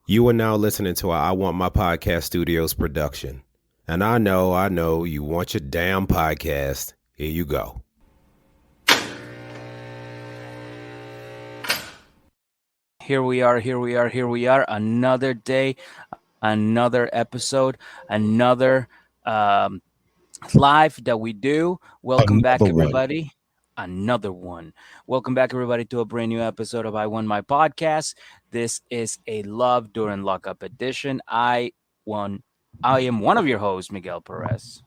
You are now listening to a I Want My Podcast Studios production. And I know, you want your damn podcast. Here you go. Here we are. Another day, another episode, another live that we do. Welcome back, everybody. Another one. Welcome back, everybody, to a brand new episode of I Want My Podcast. This is a Love During Lockup edition. I am one of your hosts, Miguel Perez.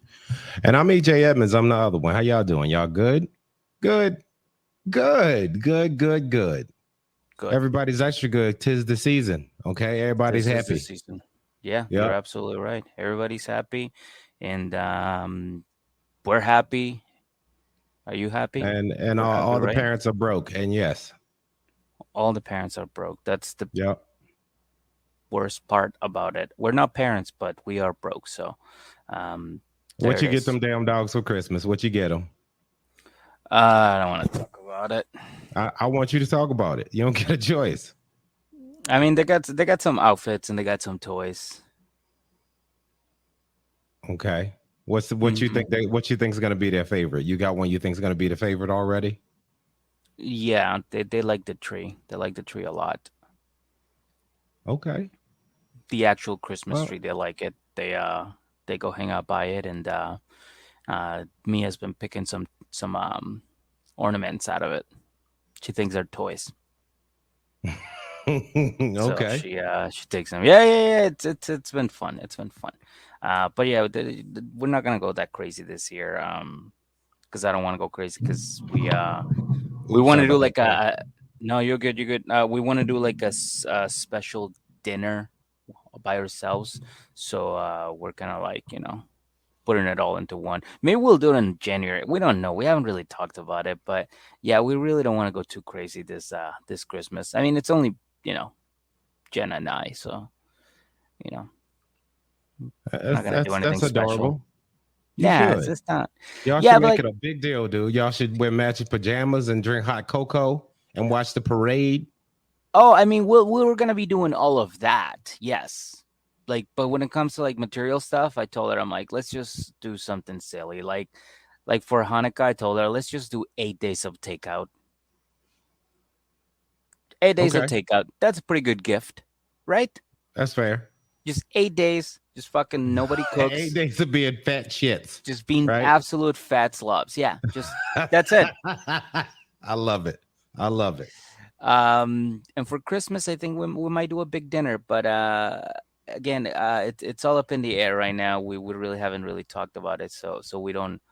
And I'm EJ Edmonds. I'm the other one. How y'all doing? Y'all good? Good. Everybody's extra good. 'Tis the season. Okay, everybody's happy. Season. Yeah, you're absolutely right. Everybody's happy, and we're happy. Are you happy? And all the parents are broke. And yes, all the parents are broke. That's the worst part about it. We're not parents, but we are broke. So, what you get them damn dogs for Christmas? What you get them? I don't want to talk about it. I want you to talk about it. You don't get a choice. I mean, they got some outfits and they got some toys. Okay. What you think is going to be their favorite? You got one you think is going to be the favorite already? Yeah, they like the tree. They like the tree a lot. Okay. The actual Christmas tree, they like it. They go hang out by it, and Mia's been picking some ornaments out of it. She thinks they're toys. Okay. So she takes them. Yeah. It's been fun. It's been fun. But yeah, we're not gonna go that crazy this year. Because I don't want to go crazy. Because we want to do like a. No, you're good. We want to do like a special dinner by ourselves. So we're kind of like putting it all into one. Maybe we'll do it in January. We don't know. We haven't really talked about it, but yeah, we really don't want to go too crazy this Christmas. I mean, it's only Jenna and I, so not gonna do anything that's adorable. Special. Yeah, it's just not. Y'all should make it a big deal, dude. Y'all should wear matching pajamas and drink hot cocoa and watch the parade. Oh, I mean, we're gonna be doing all of that, yes. But when it comes to like material stuff, I told her, I'm like, let's just do something silly. Like for Hanukkah, I told her, let's just do 8 days of takeout. 8 days of takeout. That's a pretty good gift, right? That's fair. Just 8 days. Just fucking nobody cooks. 8 days of being fat shits. Just being absolute fat slobs. Yeah, just that's it. I love it. And for Christmas, I think we might do a big dinner, but again, it's all up in the air right now. We really haven't really talked about it, so we don't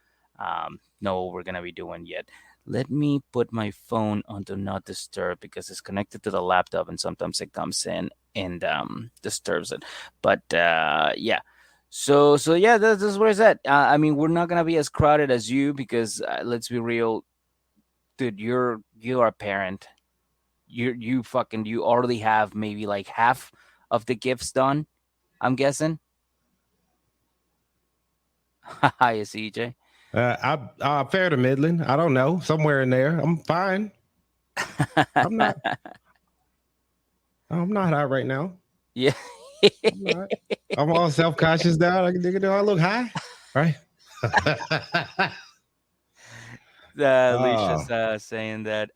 know what we're gonna be doing yet. Let me put my phone on Do Not Disturb because it's connected to the laptop, and sometimes it comes in and disturbs it. But yeah, so yeah, this is where it's at. I mean, we're not gonna be as crowded as you because let's be real, dude. You are a parent. You already have maybe like half of the gifts done, I'm guessing. Hi, CJ. I fair to middling. I don't know, somewhere in there. I'm fine. I'm not hot right now. Yeah. I'm all self-conscious now. Do I look high? Right. Alicia's saying that.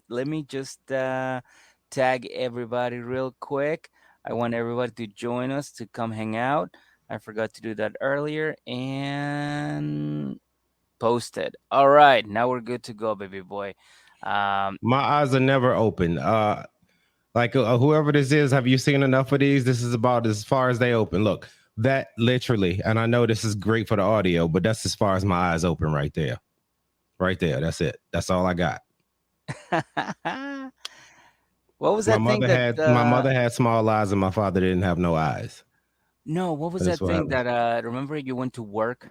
Let me just tag everybody real quick. I want everybody to join us to come hang out. I forgot to do that earlier and post it. All right, now we're good to go, baby boy. My eyes are never open. Whoever this is, have you seen enough of these? This is about as far as they open. Look, that literally, and I know this is great for the audio, but that's as far as my eyes open right there. Right there. That's it. That's all I got. What was that my mother had small eyes and my father didn't have no eyes. No, what was that thing that remember you went to work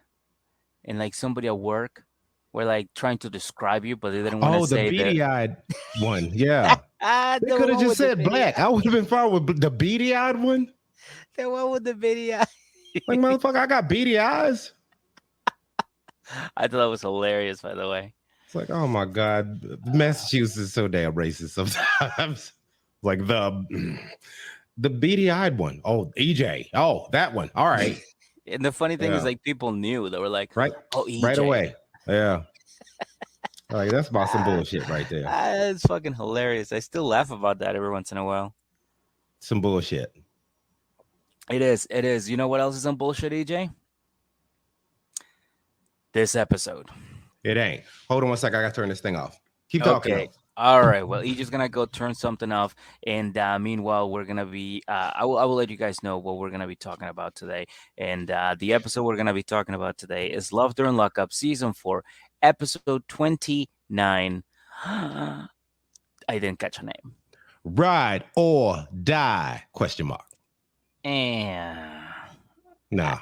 and like somebody at work were like trying to describe you, but they didn't want to say the beady-eyed one. Yeah. They could have just said black. I would have been fine with the beady-eyed one. The one with the beady eye. Like, motherfucker, I got beady eyes. I thought that was hilarious, by the way. It's like, oh my God, Massachusetts is so damn racist sometimes. Like The beady-eyed one. Oh, EJ. Oh, that one. All right. And the funny thing is, Yeah. like, people knew. They were like, Right. "Oh, Right EJ." away. Yeah. Like that's about some Ah, bullshit right there. it's fucking hilarious. I still laugh about that every once in a while. Some bullshit. It is. It is. You know what else is on bullshit, EJ? This episode. It ain't. Hold on one sec. I gotta turn this thing off. Keep talking Okay. though. All right. Well, EJ's gonna go turn something off, and meanwhile, we're gonna be. I will let you guys know what we're gonna be talking about today. And the episode we're gonna be talking about today is Love During Lockup, season 4, episode 29. I didn't catch a name. Ride or die? Question mark. And Nah.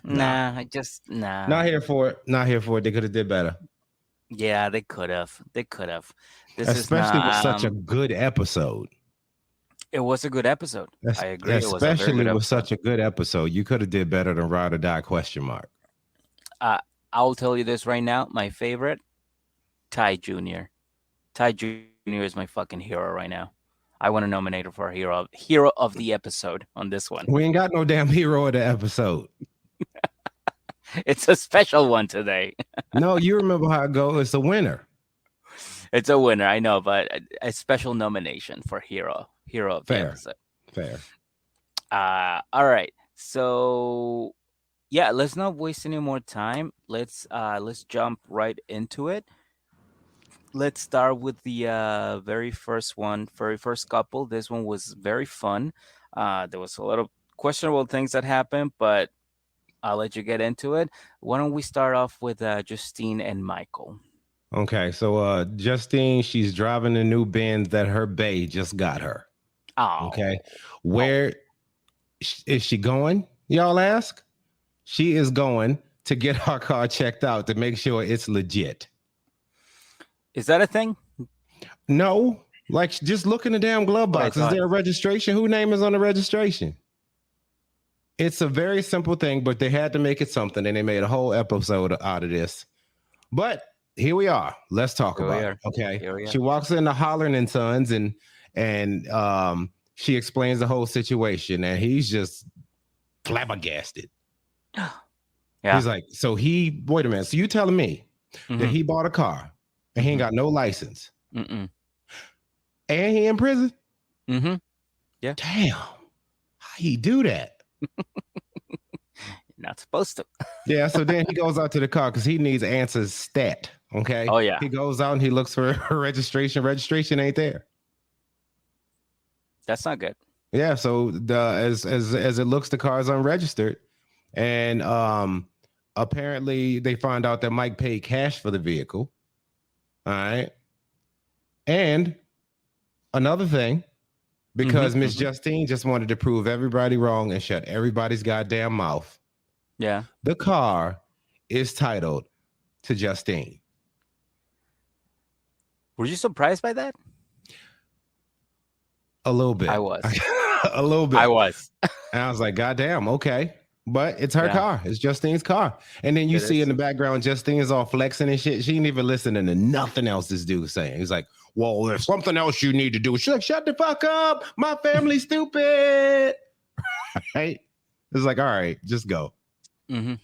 nah, I just Not here for it. Not here for it. They could have did better. Yeah, they could have. They could have. This is Especially with not. such a good episode. It was a good episode. I agree. It was a very Especially good with episode. such a good episode. You could have did better than ride or die? Question mark. I'll tell you this right now. My favorite, Ty Jr. Ty Jr. is my fucking hero right now. I want to nominate her for hero of the episode on this one. We ain't got no damn hero of the episode. It's a special one today. No, you remember how it goes. It's a winner. It's a winner, I know, but a special nomination for hero of the episode. Fair. All right. So yeah, let's not waste any more time. Let's jump right into it. Let's start with the very first couple. This one was very fun. There was a lot of questionable things that happened, but I'll let you get into it. Why don't we start off with Justine and Michael? Okay, so Justine, she's driving a new Benz that her bae just got her. Oh. Okay, where is she going? Y'all ask. She is going to get her car checked out to make sure it's legit. Is that a thing? No, like just look in the damn glove box. Is there a registration? Whose name is on the registration? It's a very simple thing, but they had to make it something, and they made a whole episode out of this. But here we are. Let's talk about it. Okay. She walks into Hollering and Sons, and she explains the whole situation, and he's just flabbergasted. Yeah. He's like, wait a minute. So you telling me that he bought a car and he ain't got no license? And he in prison? Yeah. Damn. How he do that? Not supposed to. Yeah, so then he goes out to the car because he needs answers stat. Okay. Oh yeah. He goes out and he looks for her registration. Registration ain't there. That's not good. Yeah. So as it looks, the car is unregistered, and apparently they find out that Mike paid cash for the vehicle. All right. And another thing, because Miss Justine just wanted to prove everybody wrong and shut everybody's goddamn mouth. Yeah. The car is titled to Justine. Were you surprised by that? A little bit. I was. A little bit. I was. And I was like, God damn, okay. But it's her car. It's Justine's car. And then you see in the background, Justine is all flexing and shit. She ain't even listening to nothing else this dude saying. He's like, well, there's something else you need to do. She's like, shut the fuck up. My family's stupid. Right? It's like, all right, just go. And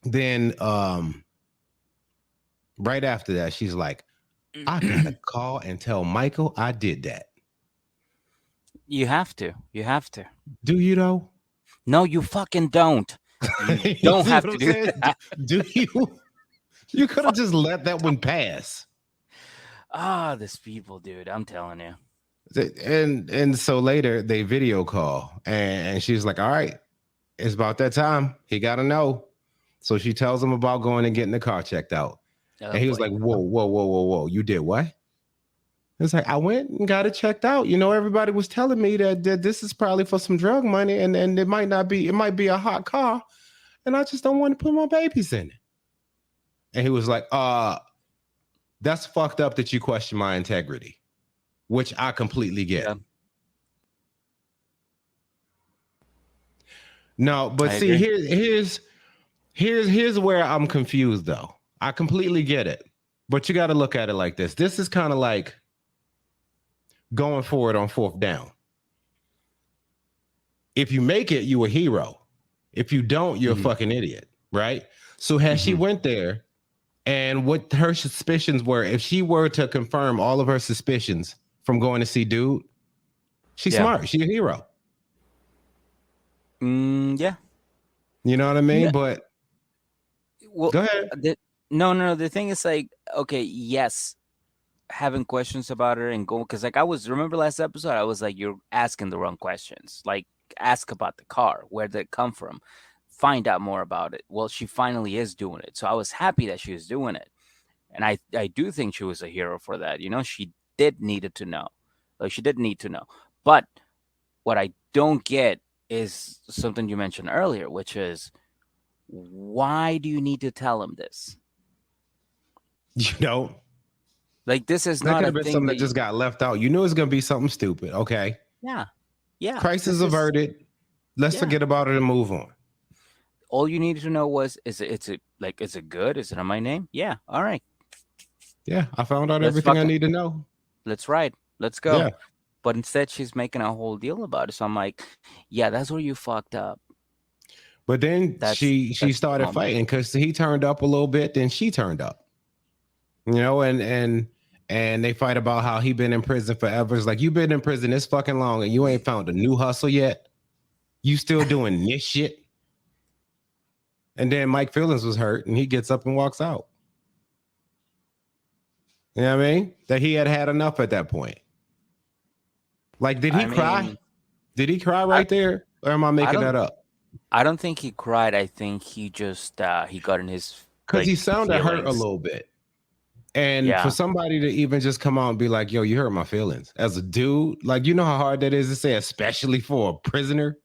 then right after that, she's like, I gotta call and tell Michael I did that. You have to. You have to. Do you though? No, you fucking don't. You don't have to do that. Do you? You could have just let that one pass. These people, dude. I'm telling you. And so later they video call and she's like, all right, it's about that time. He got to know. So she tells him about going and getting the car checked out. And he was like, whoa. You did what? It's like, I went and got it checked out. You know, everybody was telling me that this is probably for some drug money and it might not be, it might be a hot car. And I just don't want to put my babies in it. And he was like, that's fucked up that you question my integrity, which I completely get. Yeah. No, but see, here's where I'm confused though. I completely get it, but you got to look at it like this. This is kind of like going forward on fourth down. If you make it, you a hero. If you don't, you're a Hmm. fucking idiot, right? So had she Hmm. went there and what her suspicions were, if she were to confirm all of her suspicions from going to see dude, she's Yeah. smart. She a hero. Yeah. You know what I mean? Yeah. But Well, go ahead. no. The thing is like, okay, yes, having questions about her and going because like I was remember last episode, I was like, you're asking the wrong questions. Like, ask about the car, where did it come from, find out more about it. Well, she finally is doing it, so I was happy that she was doing it, and I do think she was a hero for that. She did needed to know, like she did need to know. But what I don't get is something you mentioned earlier, which is why do you need to tell him this? You know, Like, this is that not could a have been thing something that that just got left out. You knew it was going to be something stupid. Okay. yeah, yeah, Crisis this is averted. Let's yeah. forget about it and move on. All you needed to know was, is it good? Is it on my name? Yeah. All right. Yeah. I found out Let's everything I fucking need to know. let's ride. Let's go. Yeah. But instead she's making a whole deal about it. So I'm like, yeah, that's where you fucked up. But then she That's the started moment. fighting because he turned up a little bit, then she turned up. And they fight about how he been in prison forever. It's like you've been in prison this fucking long and you ain't found a new hustle yet. You still doing this shit. And then Mike Feelings was hurt and he gets up and walks out. You know what I mean? That he had had enough at that point. Like, did he I cry? mean, Did he cry I right there? Or am I I making don't that up? I don't think he cried. I think he just he got in his Because like he sounded hurt a feelings. little bit. And for Yeah. somebody to even just come out and be like, yo, you hurt my feelings as a dude, like, you know how hard that is to say, especially for a prisoner?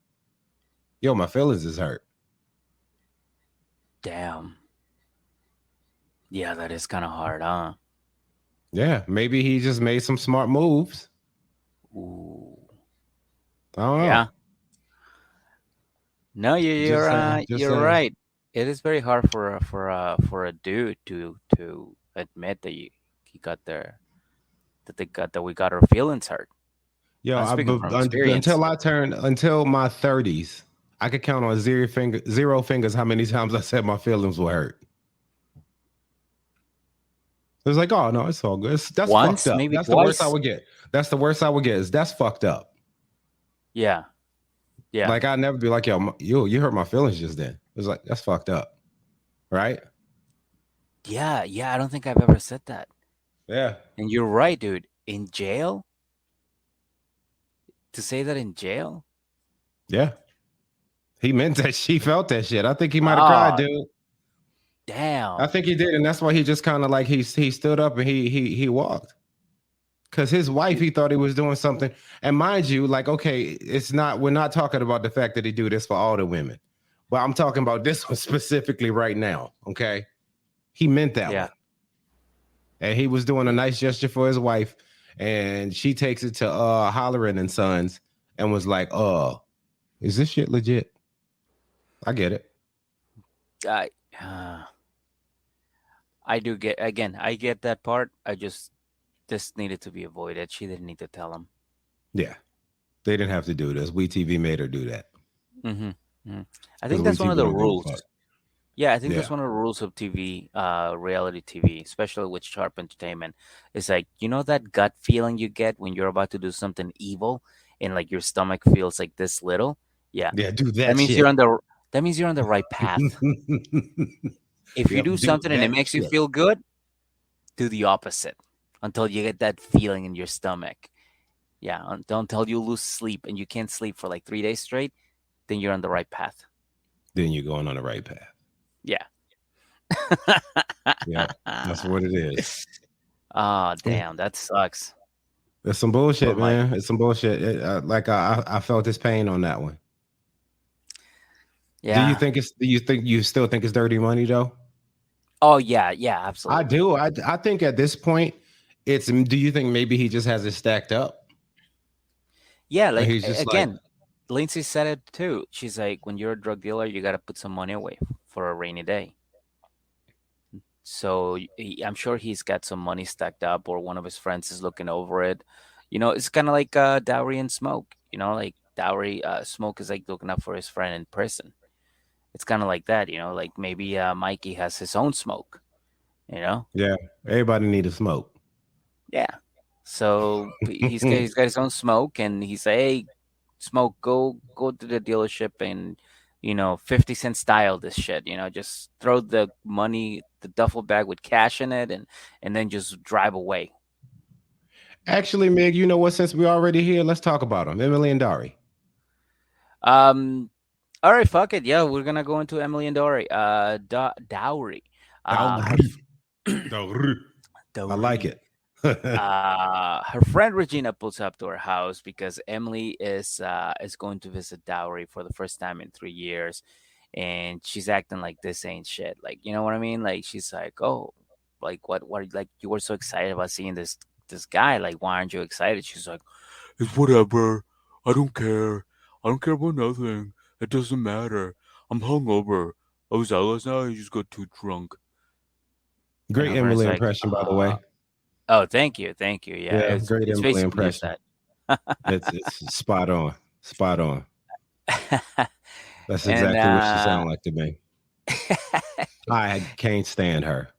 Yo, my feelings is hurt. Damn. Yeah, that is kind of hard, huh? Yeah, maybe he just made some smart moves. Ooh. I don't know. Yeah. No, Just saying. Just you're saying. right. It is very hard for a dude to admit that he got their that they got that we got our feelings hurt. Yo, I'm speaking from experience. until my 30s, I could count on zero fingers how many times I said my feelings were hurt. It was like, oh no, it's all good. That's fucked Once, up. maybe That's the worst I twice. would get. That's the worst I would get. Is that's fucked up. Yeah, yeah, Like I'd never be like, yo, you hurt my feelings just then. It was like that's fucked up, right? yeah. I don't think I've ever said that. Yeah, And you're right, dude. In jail, to say that in jail. yeah. He meant that. She felt that shit. I think he might have cried, Oh, dude. I damn. think he did, and that's why he just kind of like he stood up and he walked. Because his wife, he thought he was doing something. And mind you, like, okay, it's not. We're not talking about the fact that he do this for all the women, but I'm talking about this one specifically right now. Okay, he meant that Yeah. one, and he was doing a nice gesture for his wife, and she takes it to Hollering and Sons, and was like, is this shit legit? I get it. I uh, I do get again. I get that part. I just this needed to be avoided. She didn't need to tell him. Yeah, they didn't have to do this. We TV made her do that Mm-hmm. Hmm. I because think We that's one of TV the don't give a fuck. rules. Yeah, I think Yeah, that's one of the rules of TV, reality TV, especially with sharp entertainment. It's like, that gut feeling you get when you're about to do something evil and like your stomach feels like this little. Yeah. yeah, do That that means you're shit. on the that means you're on the right path. If you Yep, do do something and it that makes you shit. feel good, do the opposite until you get that feeling in your stomach. Yeah, until you lose sleep and you can't sleep for like 3 days straight, then you're on the right path. Then you're going on the right path. Yeah. Yeah, that's what it is. Oh, damn, that sucks. It's some For bullshit, my man. It's some bullshit. Like I felt his pain on that one. Yeah. Do you think you still think it's dirty money though? Oh, yeah, yeah, I absolutely. do. I think at this point, it's. Do you think maybe he just has it stacked up, Yeah, and like he's just like, again, Lindsay said it too. She's like, when you're a drug dealer, you got to put some money away for a rainy day. So I'm sure he's got some money stacked up, or one of his friends is looking over it. It's kind of like Dowry and Smoke. Like Dowry, Smoke is like looking out for his friend in prison. It's kind of like that. Like maybe Mikey has his own Smoke. You know, Yeah, everybody need to smoke. yeah. So he's got his own Smoke, and he's like, hey, Smoke, go to the dealership and 50 cent style this shit. Just throw the money, the duffel bag with cash in it, and then just drive away. Actually, Meg, you know what? Since we're already here, let's talk about them. Emily and Dari. Um, all right, fuck it. Yeah, we're gonna go into Emily and Dory. Dowry. Her Dowry. Dowry. I like Dowry. it. Her friend Regina pulls up to her house because Emily is going to visit Dowry for the first time in 3 years, and she's acting like this ain't shit. Like, you know what I mean? Like, she's like, oh, like what? Like, you were so excited about seeing this guy. Like, why aren't you excited? She's like, it's whatever. I don't care. I don't care about nothing. It doesn't matter. I'm hungover. I was out last night. I just got too drunk. And Great her friend's Emily like, impression, by the way. oh, thank you, thank you. Yeah, Yeah, it's great it's Emily basically just impression. that. It's spot on. Spot on. That's And exactly what she sounds like to me. I can't stand her.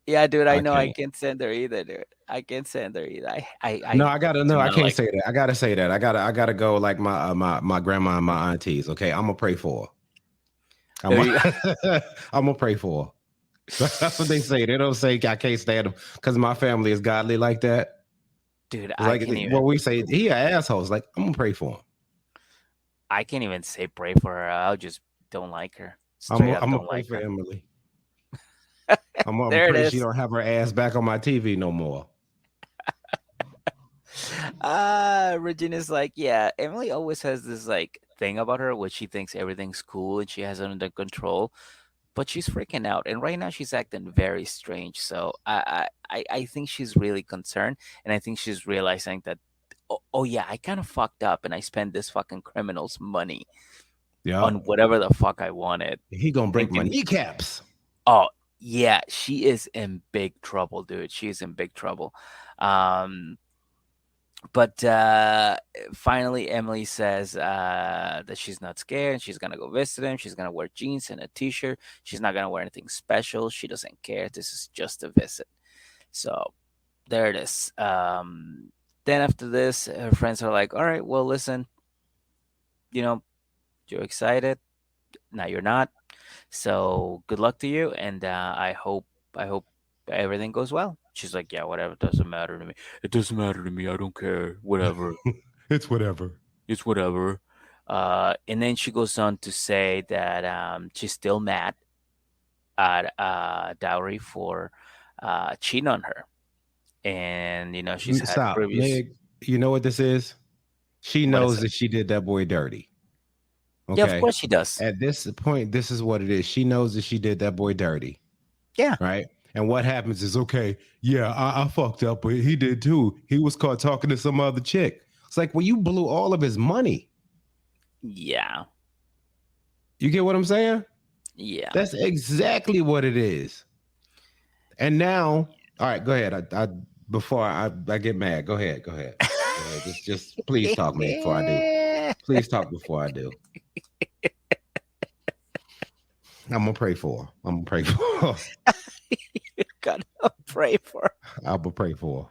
yeah, dude, I I know I can't. can't send her either, dude. I can't send her either. No, I I gotta. do No, I not can't like say her. that. I gotta say that. I gotta go like my grandma and my aunties. Okay, I'm gonna pray for her. There you go. I'm gonna pray for her. That's what they say. They don't say I can't stand them because my family is godly like that. Dude, It's like what we say. He an asshole. It's like I'm gonna pray for him. I can't even say pray for her. I'll just don't like her. Straight up I'm gonna don't pray like for her. Emily. I'm There it pray she is. don't have her ass back on my TV no more. Regina's like, yeah, Emily always has this like thing about her where she thinks everything's cool and she has it under control, but she's freaking out. And right now she's acting very strange. So I think she's really concerned, and I think she's realizing that, oh yeah, I kind of fucked up and I spent this fucking criminal's money on Yep. whatever the fuck I wanted, He gonna break my thinking, kneecaps. oh yeah, she is in big trouble, dude. She is in big trouble. Um, but finally, Emily says that she's not scared and she's gonna go visit him. She's gonna wear jeans and a t-shirt. She's not gonna wear anything special. She doesn't care. This is just a visit. So there it is. Then after this, her friends are like, "All right, well, listen, you know, you're excited. Now you're not. So good luck to you, and I hope everything goes well." She's like, "Yeah, whatever. Doesn't matter to me. It doesn't matter to me. I don't care. Whatever. It's whatever. It's whatever." And then she goes on to say that she's still mad at Dowry for cheating on her, and she's had Stop, previous. Meg. You know what this is? She What is knows it? that she did that boy dirty. Yeah, of Okay. course she does. At this point, this is what it is. She knows that she did that boy dirty. Yeah, Right. And what happens is, okay, yeah, I fucked up, but he did too. He was caught talking to some other chick. It's like, well, you blew all of his money. yeah, You get what I'm saying? yeah. That's exactly what it is. And now, all right, go ahead. I before I get mad, go ahead, go ahead, go ahead. Just please talk, Meg, before I do. Please talk before I do. I'm gonna pray for her. I'm gonna pray for her. You gotta pray for. I'm gonna pray for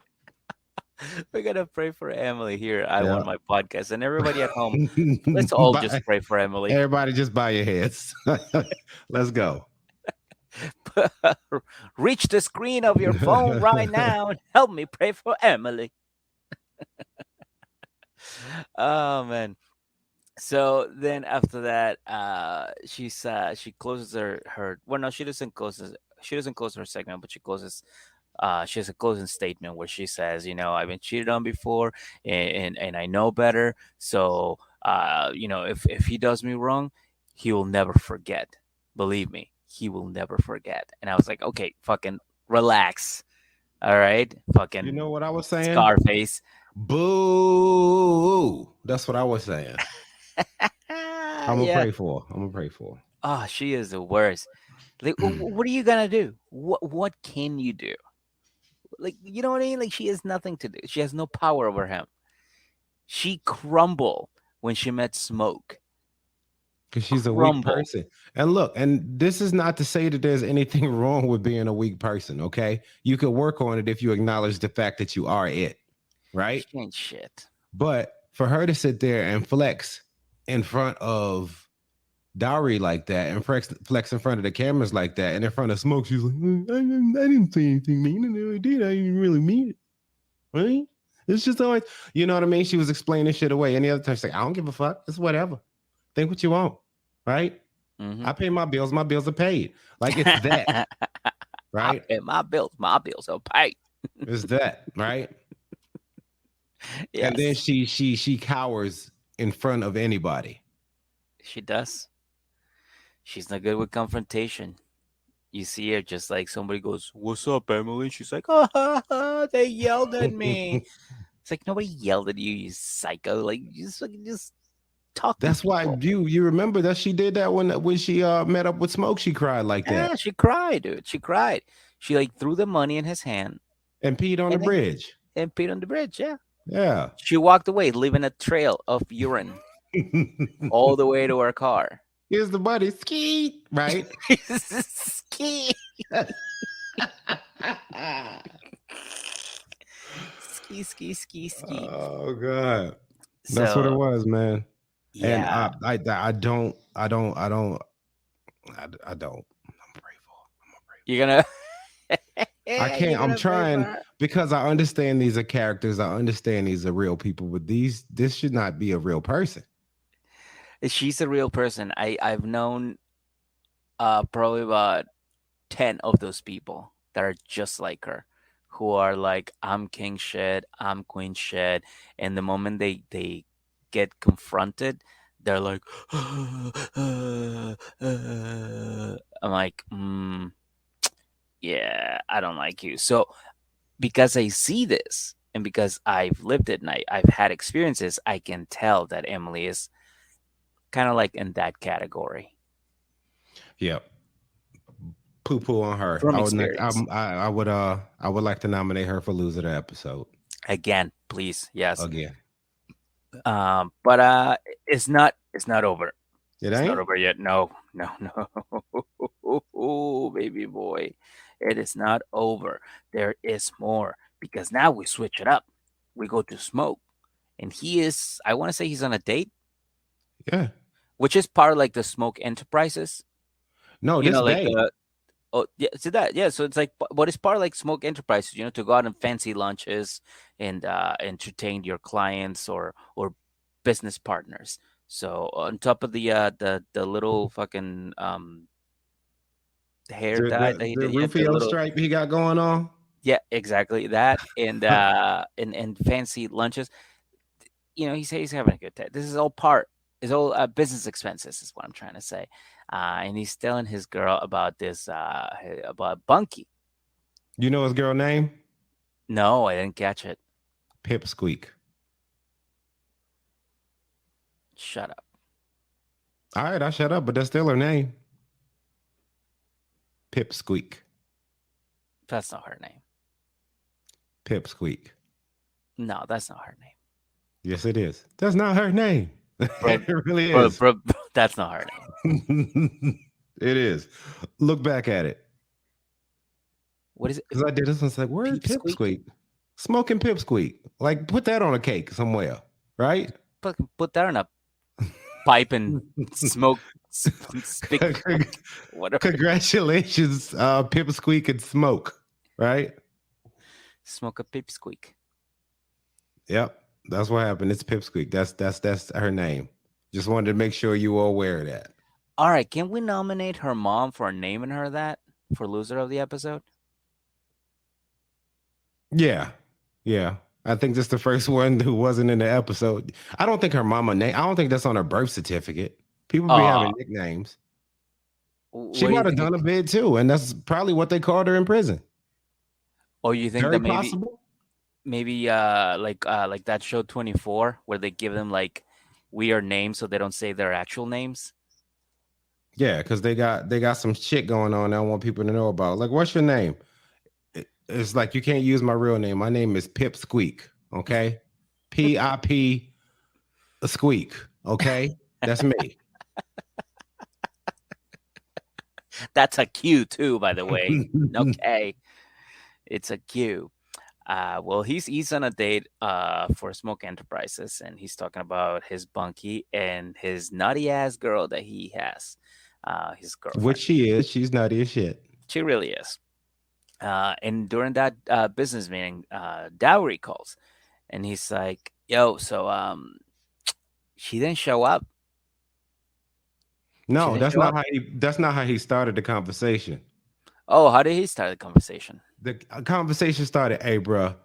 We're gonna pray for Emily here. I her. want my podcast, and everybody at home. Let's Yeah. all just pray for Emily. Everybody just bow your heads. Let's go. Reach the screen of your phone right now and help me pray for Emily. Oh man. So then after that, she closes her well, no, she doesn't close her segment, but she has a closing statement where she says, I've been cheated on before, and I know better. So if he does me wrong, he will never forget. Believe me, he will never forget. And I was like, okay, fucking relax. All right, You fucking know what I was saying? Scarface. Boo. That's what I was saying. I'm gonna Yeah. pray for her. I'm gonna pray for her. Oh, she is the worst. Like, what are you gonna do? What can you do? Like, you know what I mean? Like, she has nothing to do. She has no power over him. She crumbled when she met Smoke. Because she's a weak Crumble. person. And look, and this is not to say that there's anything wrong with being a weak person, okay? You could work on it if you acknowledge the fact that you are it, right? She ain't shit. But for her to sit there and flex in front of Dowry like that and flex in front of the cameras like that and in front of Smoke, she's like, I didn't say anything mean. I did. I didn't really mean it. Right? It's just always, you know what I mean? She was explaining shit away. Any other time, she's like, I don't give a fuck. It's whatever. Think what you want. Right? Mm-hmm. I pay my bills. My bills are paid. Like it's that. I Right? pay my bills. My bills are paid. It's that. Right? And then Yes, she cowers in front of anybody. she does. She's not good with confrontation. You see her just like somebody goes, "What's up, Emily?" And she's like, "Oh, ha, ha, they yelled at me." It's like nobody yelled at you, you psycho. Like just talk to That's why people. you remember that she did that when she met up with Smoke. She cried like Yeah, that she cried, dude. She cried. She like threw the money in his hand and peed on the and then bridge. and peed on the bridge. Yeah, Yeah. she walked away, leaving a trail of urine all the way to her car. Here's the buddy. Ski. Right. Ski, ski, ski, ski, ski. Oh God. That's what it So was, man. And yeah, I don't I don't. I'm grateful. you're gonna I you're can't. I'm gonna pray for trying her. because I understand these are characters. I understand these are real people, but this should not be a real person. She's a real person. I've known probably about 10 of those people that are just like her, who are like, I'm king shit, I'm queen shit, and the moment they get confronted, they're like, I'm like, yeah, I don't like you. So because I see this and because I've lived it and I've had experiences, I can tell that Emily is kind of like in that category Yep. Poo poo on her. from I would like. experience. I would like to nominate her for loser of the episode Again, please, yes. again. But it's not over. It It's not ain't. over yet. No, no, no, baby boy, it is not over. There is more because now we switch it up. We go to Smoke, and he is. I want to say he's on a date, Yeah. which is part of like the Smoke Enterprises. No, You this know, like babe. the Oh yeah, so that yeah, so it's like, but it's part of like Smoke Enterprises, to go out on fancy lunches and entertain your clients or business partners. So on top of the little fucking hair dye that he The did, yeah, the Rufio little stripe he got going on. yeah, exactly that, and fancy lunches. He says he's having a good day. This is all part, is all business expenses, is what I'm trying to say. And he's telling his girl about this about Bunky. You know his girl name? No, I didn't catch it. Pipsqueak. Shut up. All right, I shut up, but that's still her name. Pipsqueak. That's not her name. Pipsqueak. No, that's not her name. Yes, it is. That's not her name. Bro, It really bro, is. bro, that's not her name. It is. Look back at it. What is it? Because I did this one's like, word Peep squeak? Pipsqueak. Smoking Pipsqueak. Like, put that on a cake somewhere, right? Put that on a pipe and smoke, stick, whatever. Congratulations, Pipsqueak and Smoke, right? Smoke a peep squeak. Yep. That's what happened. It's Pipsqueak. That's her name. Just wanted to make sure you were aware of that. All right, can we nominate her mom for naming her that for loser of the episode? Yeah. Yeah. I think that's the first one who wasn't in the episode. I don't think her mama name. I don't think that's on her birth certificate. People be Uh, having nicknames. She what do you might have think? done a bid too, and that's probably what they called her in prison. Or you think Very that maybe possible. maybe like that show 24 where they give them like weird names so they don't say their actual names? Yeah, because they got some shit going on. I don't want people to know about. Like, what's your name? It's like you can't use my real name. My name is Pipsqueak. Okay, Pip a squeak. Okay, that's me. That's a Q too, by the way. Okay, it's a Q. Well, he's on a date for Smoke Enterprises, and he's talking about his bunkie and his nutty ass girl that he has, his Which girlfriend. she is. She's nutty as shit. She really is. And during that business meeting, Dowry calls, and he's like, "Yo, so she didn't show up. She No, didn't that's show not up." how he. That's not how he started the conversation. Oh, how did he start the conversation? The conversation started. Hey, bro,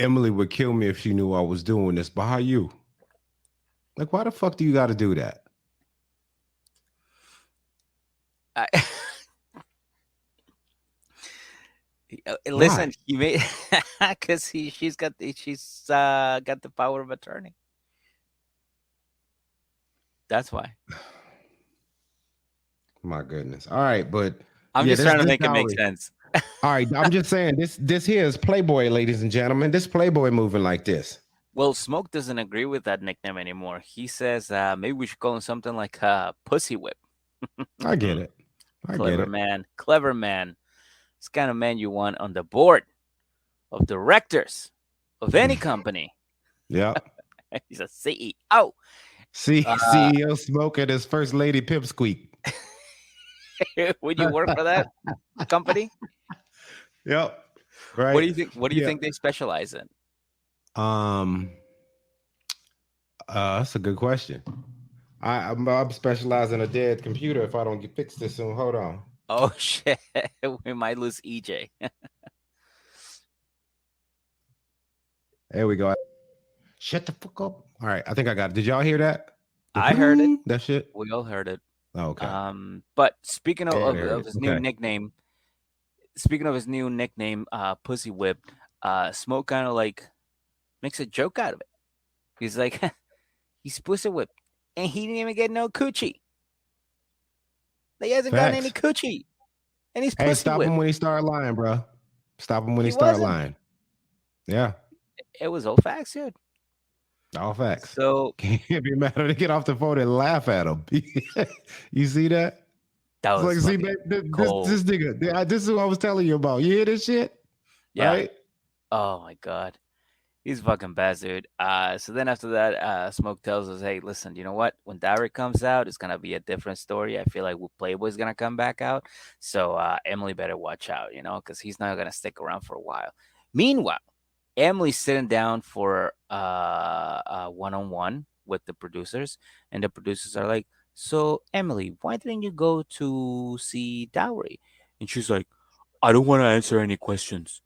Emily would kill me if she knew I was doing this. But how you? Like, why the fuck do you got to do that? I, listen, Why? he made because she's got the power of attorney. That's why. My goodness. All right, but I'm yeah, just trying to this make it make dowry. sense. All right, I'm just saying this here is Playboy, ladies and gentlemen. This Playboy moving like this. Well, Smoke doesn't agree with that nickname anymore. He says maybe we should call him something like Pussy Whip. I get it. I get Clever it. man, clever man. It's kind of man you want on the board of directors of any company. Yep. He's a CEO. See, Uh, CEO smoking his first lady pipsqueak. would you work for that company? Yep. What Right. do you think? What do you Yeah. think they specialize in? Um. That's a good question. I'm specializing in a dead computer. If I don't get fix this soon, hold on. Oh shit, we might lose EJ. There we go. Shut the fuck up. All right, I think I got it. Did y'all hear that? The I heard it. that shit. We all heard it. Oh, okay. But speaking of, Yeah, of, there it of is. his new Okay. nickname, speaking of his new nickname, Pussy Whip, Smoke kind of like makes a joke out of it. He's like, he's Pussy Whip, and he didn't even get no coochie. He hasn't gotten any Facts. coochie, and he's Hey, Pussy stop Whip. him when he start lying, bro. Stop him when he He start wasn't. lying. Yeah, It was all facts, dude. all facts. So Can't be mad at him. Get off the phone and laugh at him. You see that? that It's was like, see, fucking man, this cold. nigga. This is what I was telling you about. You hear this shit, Yeah. right? Oh my god. He's fucking bad, dude. So then after that, Smoke tells us, "Hey, listen, you know what? When Diary comes out, it's gonna be a different story. I feel like Playboy's gonna come back out, so Emily better watch out, because he's not gonna stick around for a while." Meanwhile, Emily's sitting down for one-on-one with the producers, and the producers are like, "So, Emily, why didn't you go to see Dowry?" And she's like, "I don't want to answer any questions.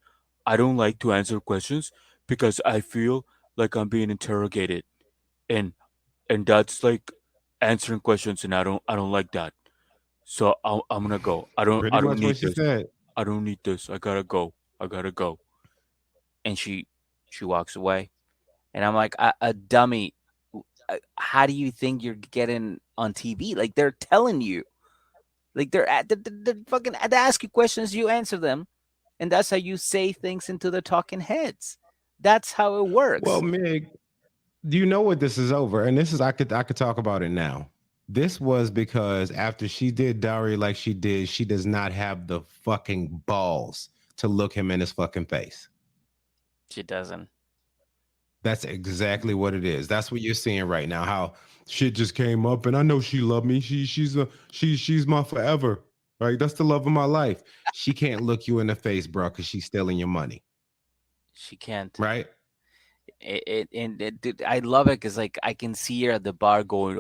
I don't like to answer questions because I feel like I'm being interrogated, and that's like answering questions, and I don't like that. So I'm gonna go. I Pretty don't much what need she this. said. I don't need this. I gotta go. I gotta go." And she walks away, and I'm like, a dummy. How do you think you're getting on TV? Like they're telling you, like they're fucking they ask you questions, you answer them, and that's how you say things into the talking heads. That's how it Well, works. Mig, do you know what this is over? And this is I could talk about it now. This was because after she did Dowry like she did, she does not have the fucking balls to look him in his fucking face. She doesn't. That's exactly what it is. That's what you're seeing right now. How shit just came up, and I know she loved me. She's my forever. Right? That's the love of my life. She can't look you in the face, bro, because she's stealing your money. She can't. Right? Dude, I love it because like I can see her at the bar going,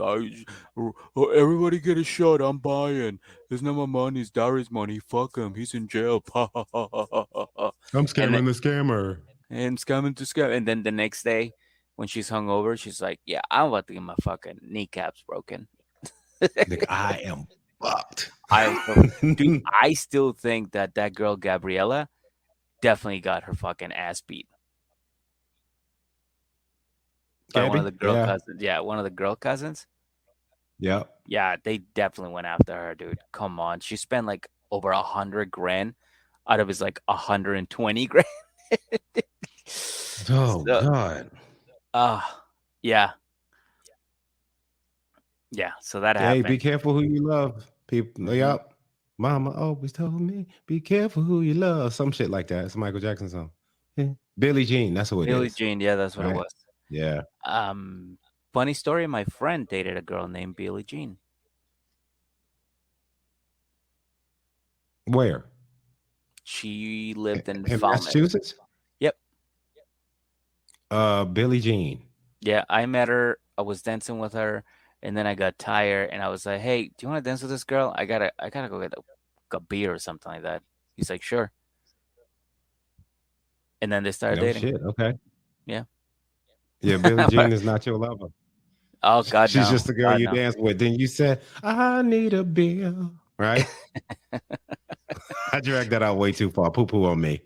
everybody get a shot. I'm buying. It's not my money. It's Darius' money. Fuck him. He's in jail." I'm and then, scamming the scammer. and scamming to scam. And then the next day, when she's hungover, she's like, "Yeah, I'm about to get my fucking kneecaps broken." Like, I am fucked. I am so, dude. I still think that girl Gabriella definitely got her fucking ass beat by one of Gabby? the girl Yeah. cousins. Yeah, one of the girl cousins. Yep. Yeah, they definitely went after her, dude. Come on, she spent like over 100 grand out of his like 120 grand. Oh So, God. uh yeah. Yeah, so that Hey, be happened. careful who you love. People, Hmm. yep. Mama always told me, be careful who you love. Some shit like that. It's a Michael Jackson song. Yeah. Billie Jean, that's who it Billie is. Jean, yeah, that's what it Right? was. Yeah. Um, Funny story, my friend dated a girl named Billie Jean. Where? She lived in In Falmouth. Massachusetts? Yep. Billie Jean. Yeah, I met her. I was dancing with her, and then I got tired, and I was like, "Hey, do you want to dance with this girl? I gotta go get a beer or something like that." He's like, "Sure," and then they started No dating. shit. Okay. Yeah. Yeah, Billie Jean is not your lover. Oh God, She's no. just the girl God, you no. dance with. Then you said, I need a bill. Right? I dragged that out way too far. Poo poo on me.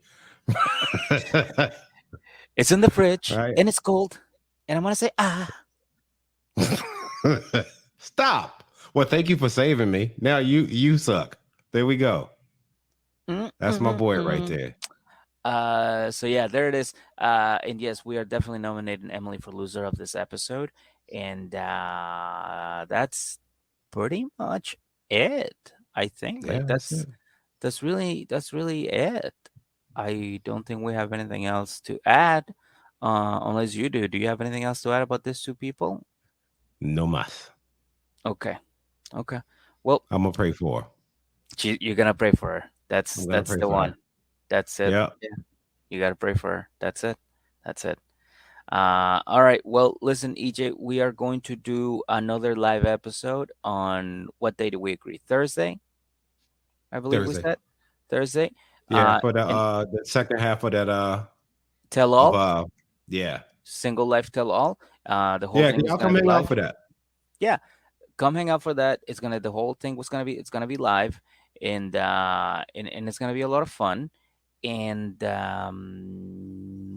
It's in the fridge, Right? and it's cold, and I'm gonna say, ah. Stop. Well, thank you for saving me. Now you suck. There we go. Mm, That's my mm, boy right mm. there. So yeah, there it is. And yes, we are definitely nominating Emily for loser of this episode, and that's pretty much it. I think Yeah, like that's it. that's really it. I don't think we have anything else to add, unless you do. Do you have anything else to add about these two people? No mas. Okay, okay. Well, I'm gonna pray for her. you're gonna pray for her. I'm gonna That's pray the for her. one. That's it. Yeah. Yeah, you gotta pray for her. That's it. That's it. All right. Well, listen, EJ, we are going to do another live episode on what day do we agree? Thursday, I believe we Thursday. said. Thursday. Yeah, for And the second half of that tell of all, yeah. single life tell all. The whole Yeah, thing can is y'all gonna come be hang out live. for that? Yeah, come hang out for that. The whole thing was gonna be it's gonna be live, and it's gonna be a lot of fun. And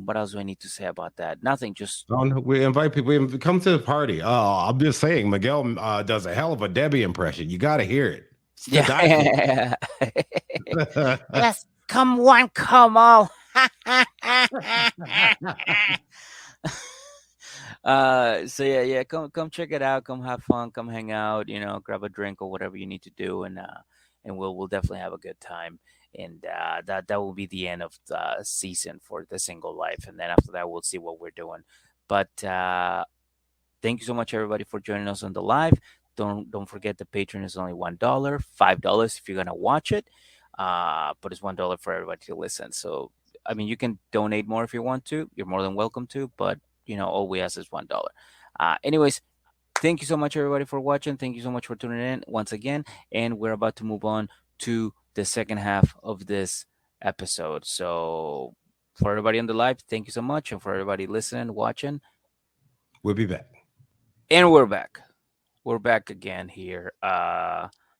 what else do I need to say about that? Nothing. Just Oh, no, we invite people. We come to the party. Oh, I'm just saying, Miguel does a hell of a Debbie impression. You got to hear it. It's to die for. yeah. Yes, come one, come all. So yeah, yeah, come check it out, come have fun, come hang out, grab a drink or whatever you need to do, and we'll definitely have a good time. And that will be the end of the season for the single life, and then after that we'll see what we're doing. But thank you so much, everybody, for joining us on the live. Don't forget the Patreon is only $1, $5 if you're gonna watch it. But it's $1 for everybody to listen. So I mean, you can donate more if you want to. You're more than welcome to. But all we ask is $1. Anyways, thank you so much, everybody, for watching. Thank you so much for tuning in once again. And we're about to move on to the second half of this episode. So for everybody on the live, thank you so much, and for everybody listening, watching, We'll be back. and we're back. We're back again here.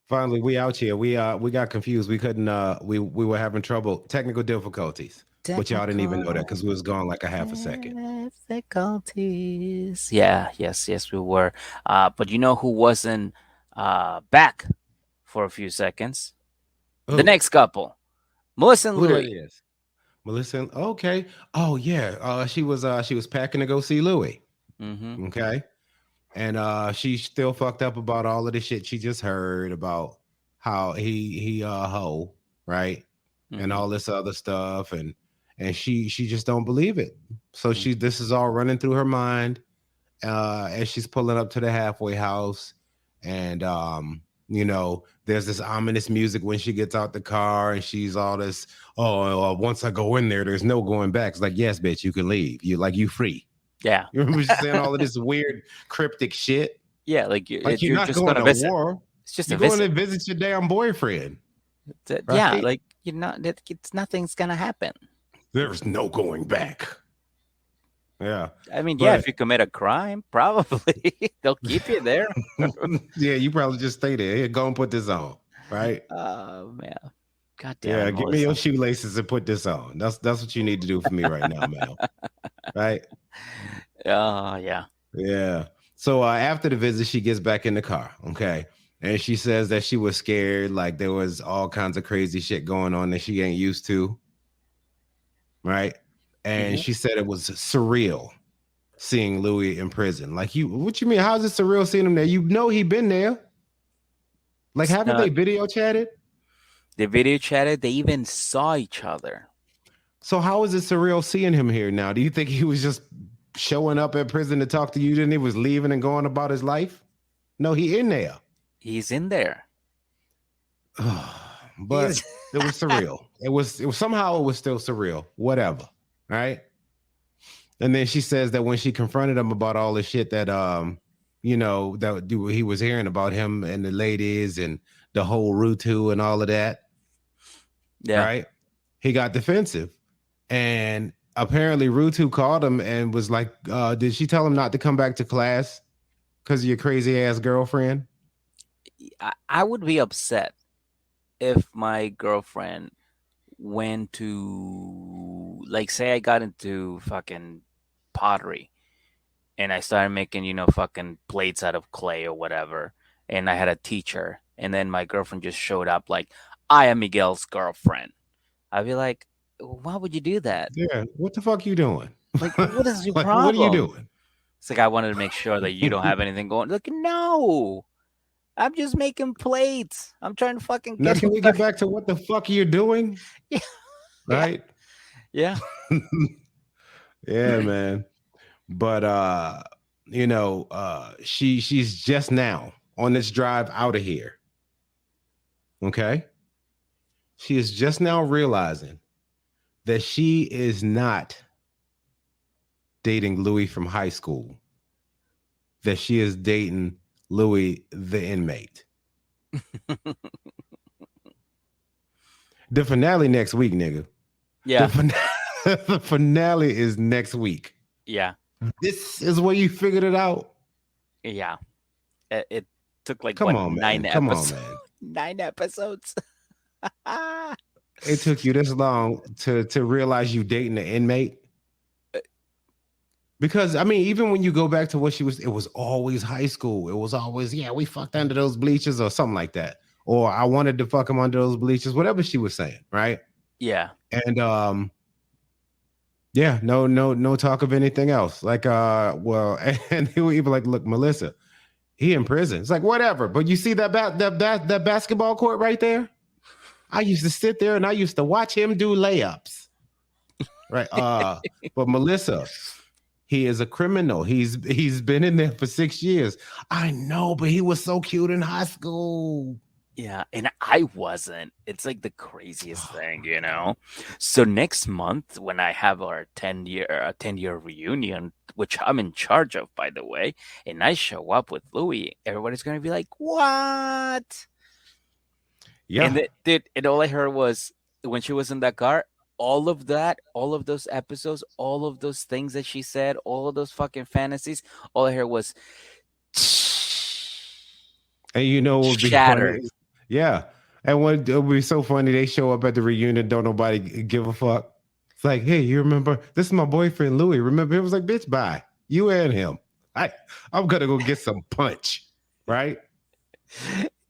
Finally, we out here. We got confused. We couldn't. We were having trouble, technical difficulties, but y'all didn't even know that because we was gone like a half a second. Difficulties. Yeah, yes, we were. But you know who wasn't back for a few seconds? The Oh, next couple, Melissa and who that Louie. is? Melissa. Okay. Oh yeah. She was packing to go see Louie. Mm-hmm. Okay. And she's still fucked up about all of the shit she just heard about how he hoe, right? And Mm-hmm. all this other stuff, and she just don't believe it. So Mm-hmm. this is all running through her mind as she's pulling up to the halfway house. And there's this ominous music when she gets out the car, and she's all this, oh, once I go in there, there's no going back. It's like, yes, bitch, you can leave. You free. Yeah. You remember she's saying all of this weird cryptic shit? Yeah, like Like, you're you're not just going gonna to visit. war. It's just a You're going visit. to visit your damn boyfriend, Yeah, right? like you're not. It's nothing's gonna happen. There's no going back. Yeah. I mean, yeah, if But you commit a crime, probably they'll keep you there. yeah, you probably just stay there. Here, go and put this on, right? Oh man, God damn it, Yeah, give me your Melissa. shoelaces and put this on. That's what you need to do for me right now, man. Right? Oh yeah. Yeah. So after the visit, she gets back in the car. Okay. And she says that she was scared, like there was all kinds of crazy shit going on that she ain't used to. Right. And Hmm. she said it was surreal. seeing Louis in prison. Like you, what you mean? How's it surreal seeing him there? You know he been there. Like haven't So they video chatted? they video chatted. They even saw each other. So how is it surreal seeing him here now? Do you think he was just showing up at prison to talk to you, then he was leaving and going about his life? No, he in there. He's in there. But He's it was surreal. It was somehow it was still surreal. Whatever. Right. And then she says that when she confronted him about all the shit that that he was hearing about him and the ladies and the whole Rutu and all of that, yeah. right? He got defensive. And apparently Rutu called him and was like, did she tell him not to come back to class because of your crazy ass girlfriend? I would be upset if my girlfriend went to, like, say I got into fucking pottery and I started making, fucking plates out of clay or whatever, and I had a teacher, and then my girlfriend just showed up like, I am Miguel's girlfriend. I'd be like, why would you do that? Yeah. What the fuck you doing? Like, what is your Like, what are you problem? doing? It's like, I wanted to make sure that you don't have anything going. Like, no, I'm just making plates. I'm trying to fucking Now, get can him we back. get back to what the fuck you're doing? Yeah, yeah, Right? yeah. Yeah, man. But she's just now on this drive out of here. Okay. She is just now realizing that she is not dating Louis from high school, that she is dating Louis the inmate. The finale next week, nigga. The, Yeah, the finale is next week. yeah, This is where you figured it out. yeah. It took like Come what, on, nine man. Come on, episodes? man. 9 episodes. It took you this long to realize you dating an inmate. Because I mean, even when you go back to what she was, it was always high school. It was always, yeah, we fucked under those bleachers or something like that. Or I wanted to fuck him under those bleachers, whatever she was saying, right? Yeah, And yeah, no talk of anything else. Like well, and he would even like, look, Melissa, he in prison. It's like whatever. But you see that basketball court right there? I used to sit there and I used to watch him do layups. Right. But Melissa, he is a criminal. He's been in there for 6 years. I know, but he was so cute in high school. yeah. And I wasn't. It's like the craziest thing. So next month, when I have our 10-year reunion, which I'm in charge of, by the way, and I show up with Louis, everybody's gonna be like, "What?" And Yeah. dude, and all I heard was when she was in that car, all of that, all of those episodes, all of those things that she said, all of those fucking fantasies, all I heard was And you know what would be shatter. funny? Yeah. And what it would be so funny, they show up at the reunion, don't nobody give a fuck. It's like, hey, you remember this is my boyfriend Louis. Remember? It was like, bitch, bye. You and him. I'm gonna go get some punch, right?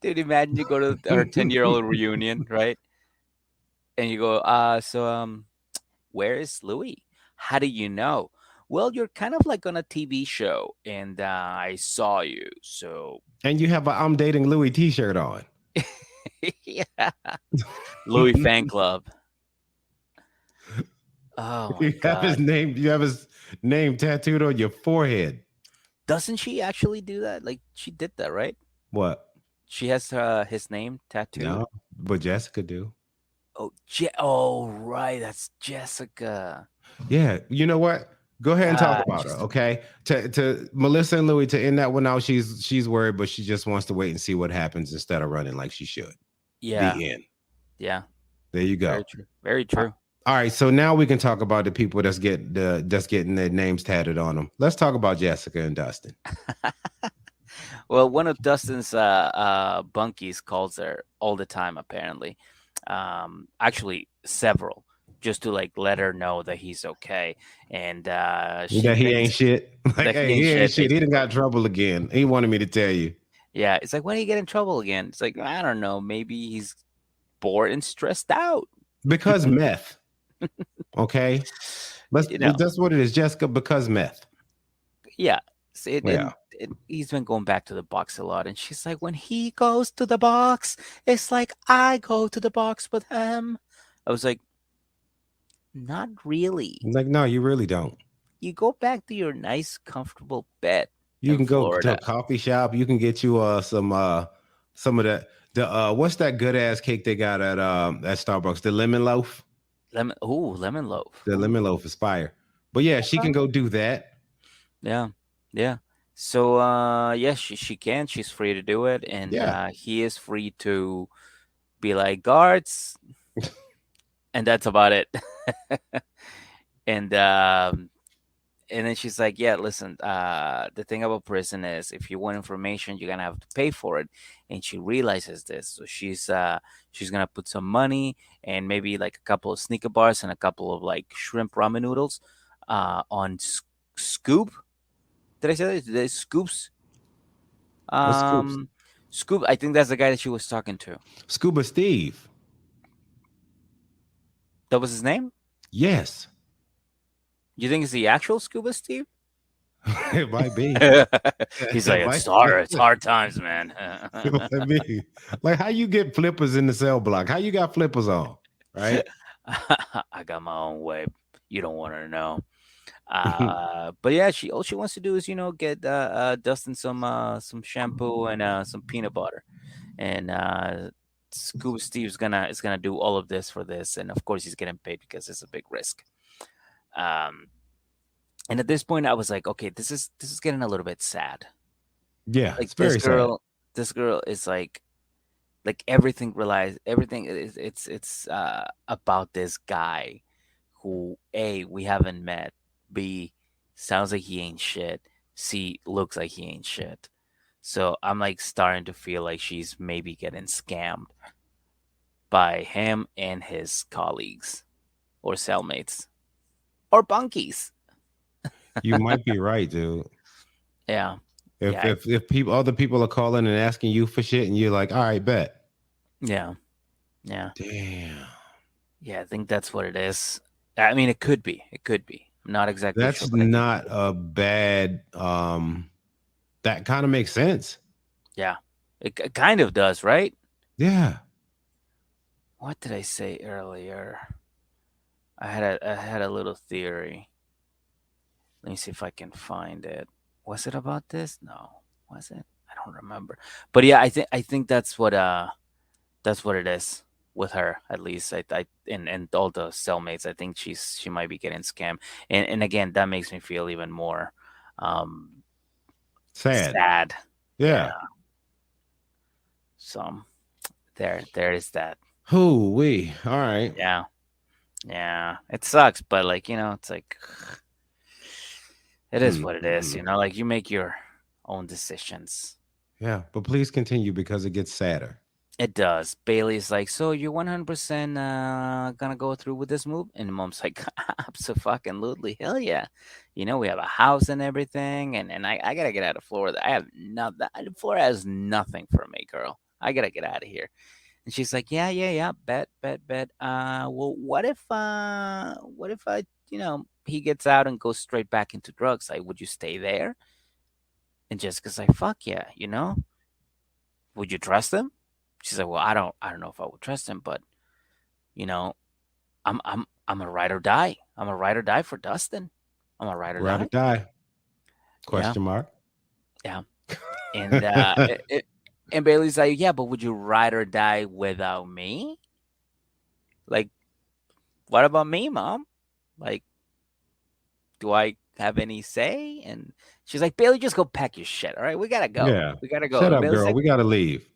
Dude, imagine you go to her 10-year-old reunion, right? And you go, where is Louis? How do you know? Well, you're kind of like on a TV show, and I saw you. So, And you have a I'm dating Louis t-shirt on. yeah, Louis fan club. Oh my God. You have his name tattooed on your forehead. Doesn't she actually do that? Like, she did that, right? What? She has his name tattooed. No, but Jessica do. Oh, right. That's Jessica. Yeah, you know what? Go ahead and talk Ah, about her, okay? To Melissa and Louis to end that one out. She's worried, but she just wants to wait and see what happens instead of running like she should. yeah, The end. yeah. There you go. Very true. Very true. All right, so now we can talk about the people that's getting their names tatted on them. Let's talk about Jessica and Dustin. Well, one of Dustin's bunkies calls her all the time, apparently. Actually, several, just to like let her know that he's okay, and she That he thinks ain't shit. Like, that hey, he ain't he ain't shit. shit. He done got trouble again. He wanted me to tell you. Yeah, it's like, when do you get in trouble again? It's like, I don't know. Maybe he's bored and stressed out. Because meth. Okay. You know, That's what it is, Jessica, because meth. Yeah. Yeah. And he's been going back to the box a lot. And she's like, when he goes to the box, it's like I go to the box with him. I was like, not really. Like, no, you really don't. You go back to your nice, comfortable bed You in can go to a Florida. coffee shop. You can get you some of that. The what's that good ass cake they got at Starbucks? The lemon loaf. Lemon loaf. The lemon Ooh. loaf is fire. But yeah, she can Okay. go do that. Yeah. Yeah. So yes, she can. She's free to do it, and Yeah. he is free to be like guards, and that's about it. and and then she's like, yeah, listen, the thing about prison is if you want information, you're gonna have to pay for it. And she realizes this, so she's gonna put some money and maybe like a couple of sneaker bars and a couple of like shrimp ramen noodles on Scoop. Did I say that? The Scoops? What's scoops? Um, Scoop. I think that's the guy that she was talking to. Scuba Steve. That was his name. Yes. You think it's the actual Scuba Steve? It might be. He's It like, might be. it's hard times, man. It might be. Like how you get flippers in the cell block? How you got flippers on? Right? I got my own way. You don't want to know. But yeah, she all she wants to do is get Dustin some shampoo and some peanut butter, and Scuba Steve's gonna is gonna do all of this for this, and of course he's getting paid because it's a big risk. Um, and at this point, I was like, okay, this is getting a little bit sad. Yeah, Like it's very sad. this girl is like everything relies everything is it's about this guy who A, we haven't met, B, sounds like he ain't shit, C, looks like he ain't shit. So I'm like starting to feel like she's maybe getting scammed by him and his colleagues or cellmates or bunkies. You might be right, dude. Yeah. If Yeah. if people other people are calling and asking you for shit and you're like, all right, bet. Yeah. Yeah. Damn. Yeah. I think that's what it is. I mean, it could be. It could be. I'm not exactly sure, That's but I think it not could. a bad that kind of makes sense. Yeah. It kind of does, right? Yeah. What did I say earlier? I had a little theory. Let me see if I can find it. Was it about this? No. Was it? I don't remember. But yeah, I think that's what it is with her at least. I and all the cellmates. I think she might be getting scammed. And again, that makes me feel even more um Sad. sad. Yeah. Yeah. So there is that. Who we? All right. Yeah. Yeah. It sucks, but like, it's like it is what it is, Mm-hmm. like you make your own decisions. Yeah, but please continue because it gets sadder. It does. Bailey's like, so you're 100% gonna go through with this move? And mom's like, absolutely, hell yeah. We have a house and everything, and I gotta get out of Florida. I have nothing. Florida has nothing for me, girl. I gotta get out of here. And she's like, yeah, yeah, yeah, bet. Well, what if I, he gets out and goes straight back into drugs? Like, would you stay there? And Jessica's like, fuck yeah, would you trust him? She's like, well, I don't know if I would trust him, but you know, I'm a ride or die. I'm a ride or die for Dustin. I'm a ride or Ride or die. die? Yeah, Question mark. yeah. And and Bailey's like, yeah, but would you ride or die without me? Like, what about me, mom? Like, do I have any say? And she's like, Bailey, just go pack your shit. All right, we gotta go. Yeah. We gotta go. Shut And up, Bailey's girl. like, We gotta leave.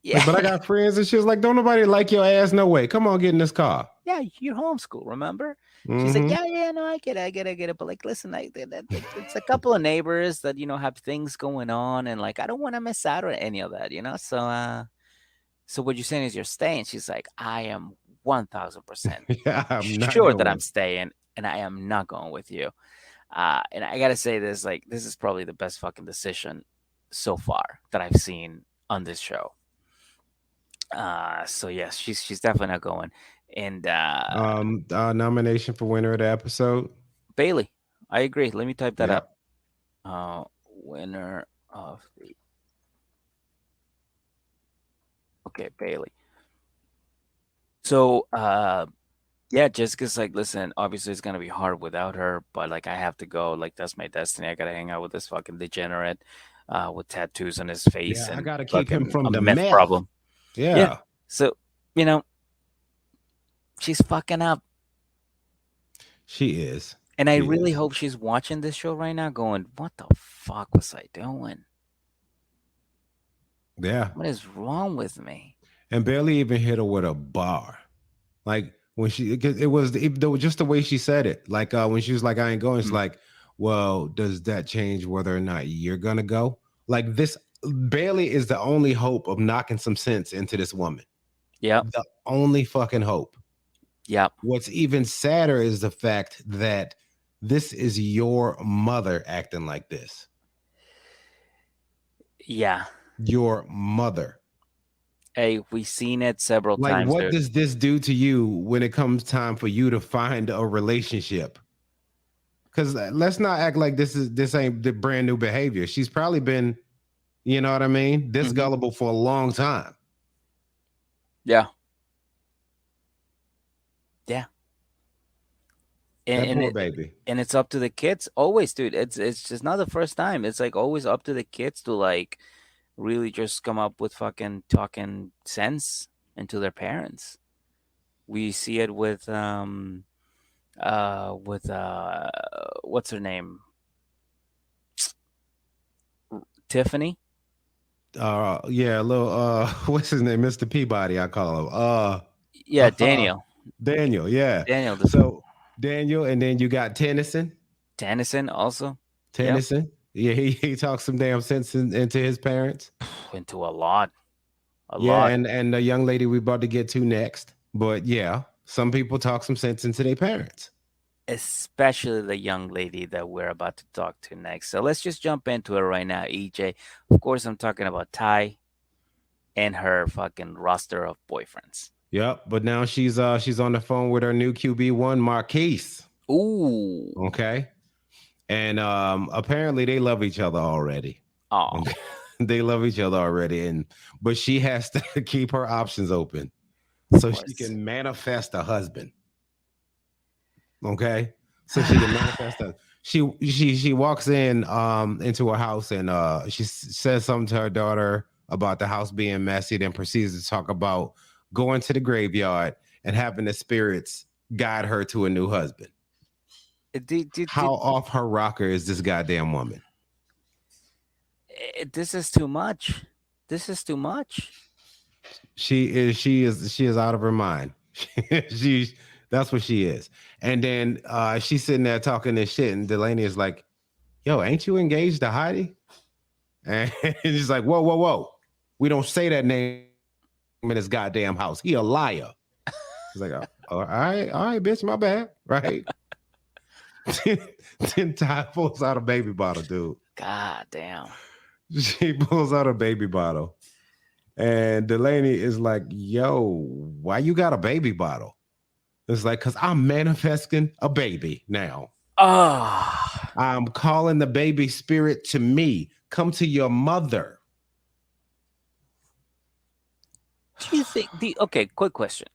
yeah, Like, but I got friends, and she was like, "Don't nobody like your ass, no way. Come on, get in this car." yeah, you're homeschool, remember? She's like, Mm-hmm. yeah, yeah, no, I get it. But like, listen, it's a couple of neighbors that have things going on, and like, I don't want to miss out on any of that. So what you're saying is you're staying. She's like, I am 1,000% Yeah, I'm not sure that I'm going. staying, and I am not going with you. And I gotta say this, like, this is probably the best fucking decision so far that I've seen on this show. So yes, she's definitely not going. And Nomination for winner of the episode. Bailey, I agree. Let me type that up. Yep. Winner of the okay Bailey. So yeah, Jessica's like, listen, obviously it's gonna be hard without her, but like I have to go. Like that's my destiny. I gotta hang out with this fucking degenerate, with tattoos on his face Yeah, I and gotta keep him fucking from a the meth meth. problem. Yeah. Yeah, So, you know, she's fucking up. she is. And I She really is. hope she's watching this show right now going, what the fuck was I doing? Yeah. What is wrong with me? And barely even hit her with a bar. Like when she, 'cause it was even though just the way she said it. Like when she was like, "I ain't going," it's Mm. like, well, does that change whether or not you're gonna go? Like this, Bailey is the only hope of knocking some sense into this woman. Yep. The only fucking hope. Yep. What's even sadder is the fact that this is your mother acting like this. Yeah. Your mother. Hey, we've seen it several Like, times, what dude. does this do to you when it comes time for you to find a relationship? Because let's not act like this ain't the brand new behavior. She's probably been, you know what I mean, this Hmm. gullible for a long time. Yeah. Yeah. That And poor it baby. and it's up to the kids always, dude. It's just not the first time. It's like always up to the kids to like really just come up with fucking talking sense into their parents. We see it with what's her name? Tiffany? Yeah, a little what's his name? Mr. Peabody, I call him. Yeah, Uh Daniel. Daniel, yeah. Daniel the So Daniel, and then you got Tennyson. Tennyson also. Yep. Tennyson. Yeah, he talks some damn sense into his parents. Into a lot. A Yeah, lot. and the young lady we about to get to next. But yeah, some people talk some sense into their parents. Especially the young lady that we're about to talk to next. So let's just jump into it right now, EJ. Of course, I'm talking about Ty and her fucking roster of boyfriends. Yep. But now she's on the phone with her new QB1, Marquise. Ooh. Okay. And apparently they love each other already. Oh, Okay. They love each other already. And but she has to keep her options open of so she course. can manifest a husband. Okay. So she can manifest that. She walks in into her house and she says something to her daughter about the house being messy, then proceeds to talk about going to the graveyard and having the spirits guide her to a new husband. How off her rocker is this goddamn woman? This is too much. This is too much. She is out of her mind. she that's what she is. And then she's sitting there talking this shit, and Delaney is like, "Yo, ain't you engaged to Heidi?" And he's like, "Whoa, whoa, whoa! We don't say that name in his goddamn house. He a liar." He's like, "Oh, all right, bitch, my bad." Right? Then Ty pulls out a baby bottle, dude. God damn. She pulls out a baby bottle. And Delaney is like, yo, why you got a baby bottle? It's like, because I'm manifesting a baby now. Oh. I'm calling the baby spirit to me. Come to your mother. Do you think the okay, quick question.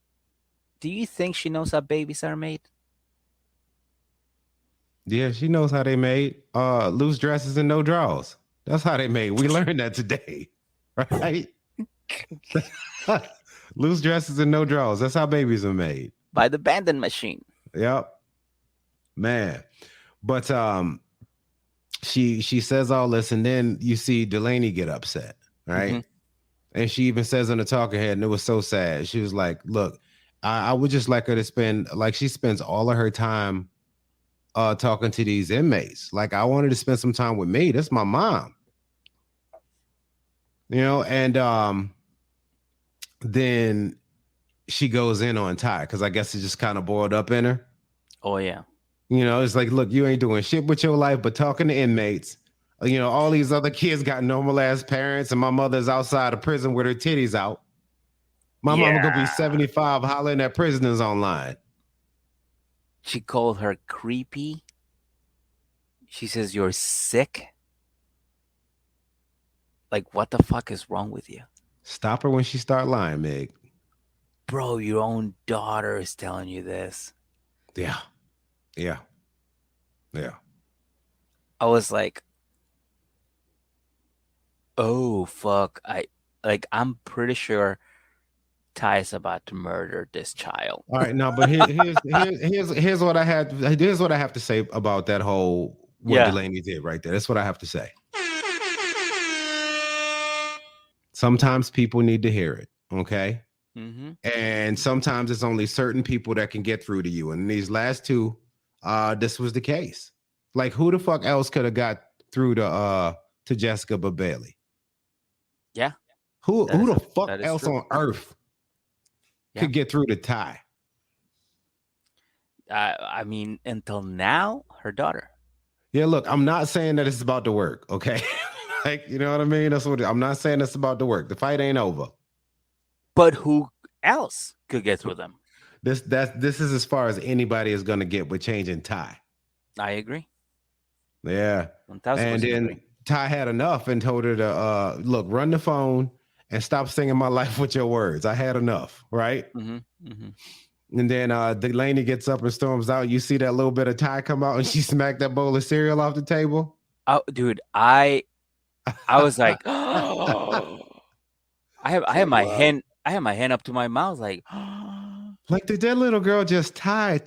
Do you think she knows how babies are made? Yeah, she knows how they made loose dresses and no drawers. That's how they made. We learned that today, right? Loose dresses and no drawers. That's how babies are made. By the banding machine. Yep, man. But she says all this, and then you see Delaney get upset, right? Hmm. And she even says on the talking head, and it was so sad. She was like, "Look, I would just like her to spend like she spends all of her time talking to these inmates. Like I wanted to spend some time with me. That's my mom, you know." And then she goes in on Ty because I guess it just kind of boiled up in her. Oh yeah. You know, it's like, look, you ain't doing shit with your life, but talking to inmates. You know, all these other kids got normal ass parents, and my mother's outside of prison with her titties out. My mama gonna be Yeah. 75 hollering at prisoners online. She called her creepy. She says you're sick. Like, what the fuck is wrong with you? Stop her when she start lying, Meg. Bro, your own daughter is telling you this. Yeah, yeah, yeah. I was like, oh fuck. I'm pretty sure Ty is about to murder this child. All right, now, but here's what I had. Here's what I have to say about that whole what Yeah. Delaney did right there. That's what I have to say. Sometimes people need to hear it. Okay. Mm-hmm. And sometimes it's only certain people that can get through to you. And in these last two, this was the case. Like, who the fuck else could have got through to Jessica but Bailey? Yeah, Who the fuck that is else true. on earth Yeah. could get through to Ty? I mean, until now, her daughter. Yeah, look, I'm not saying that it's about to work, okay? Like, you know what I mean? That's what I'm not saying it's about to work. The fight ain't over. But who else could get through them? This is as far as anybody is gonna get with changing Ty. I agree. Yeah. And 1000% agree. then Ty had enough and told her to look, run the phone and stop singing my life with your words. I had enough, right? Mm-hmm. Mm-hmm. And then Delaney gets up and storms out. You see that little bit of Ty come out and she smacked that bowl of cereal off the table. Oh, dude, I was like, oh, I Say have my what? hand up to my mouth, like, Like, did that little girl just tie?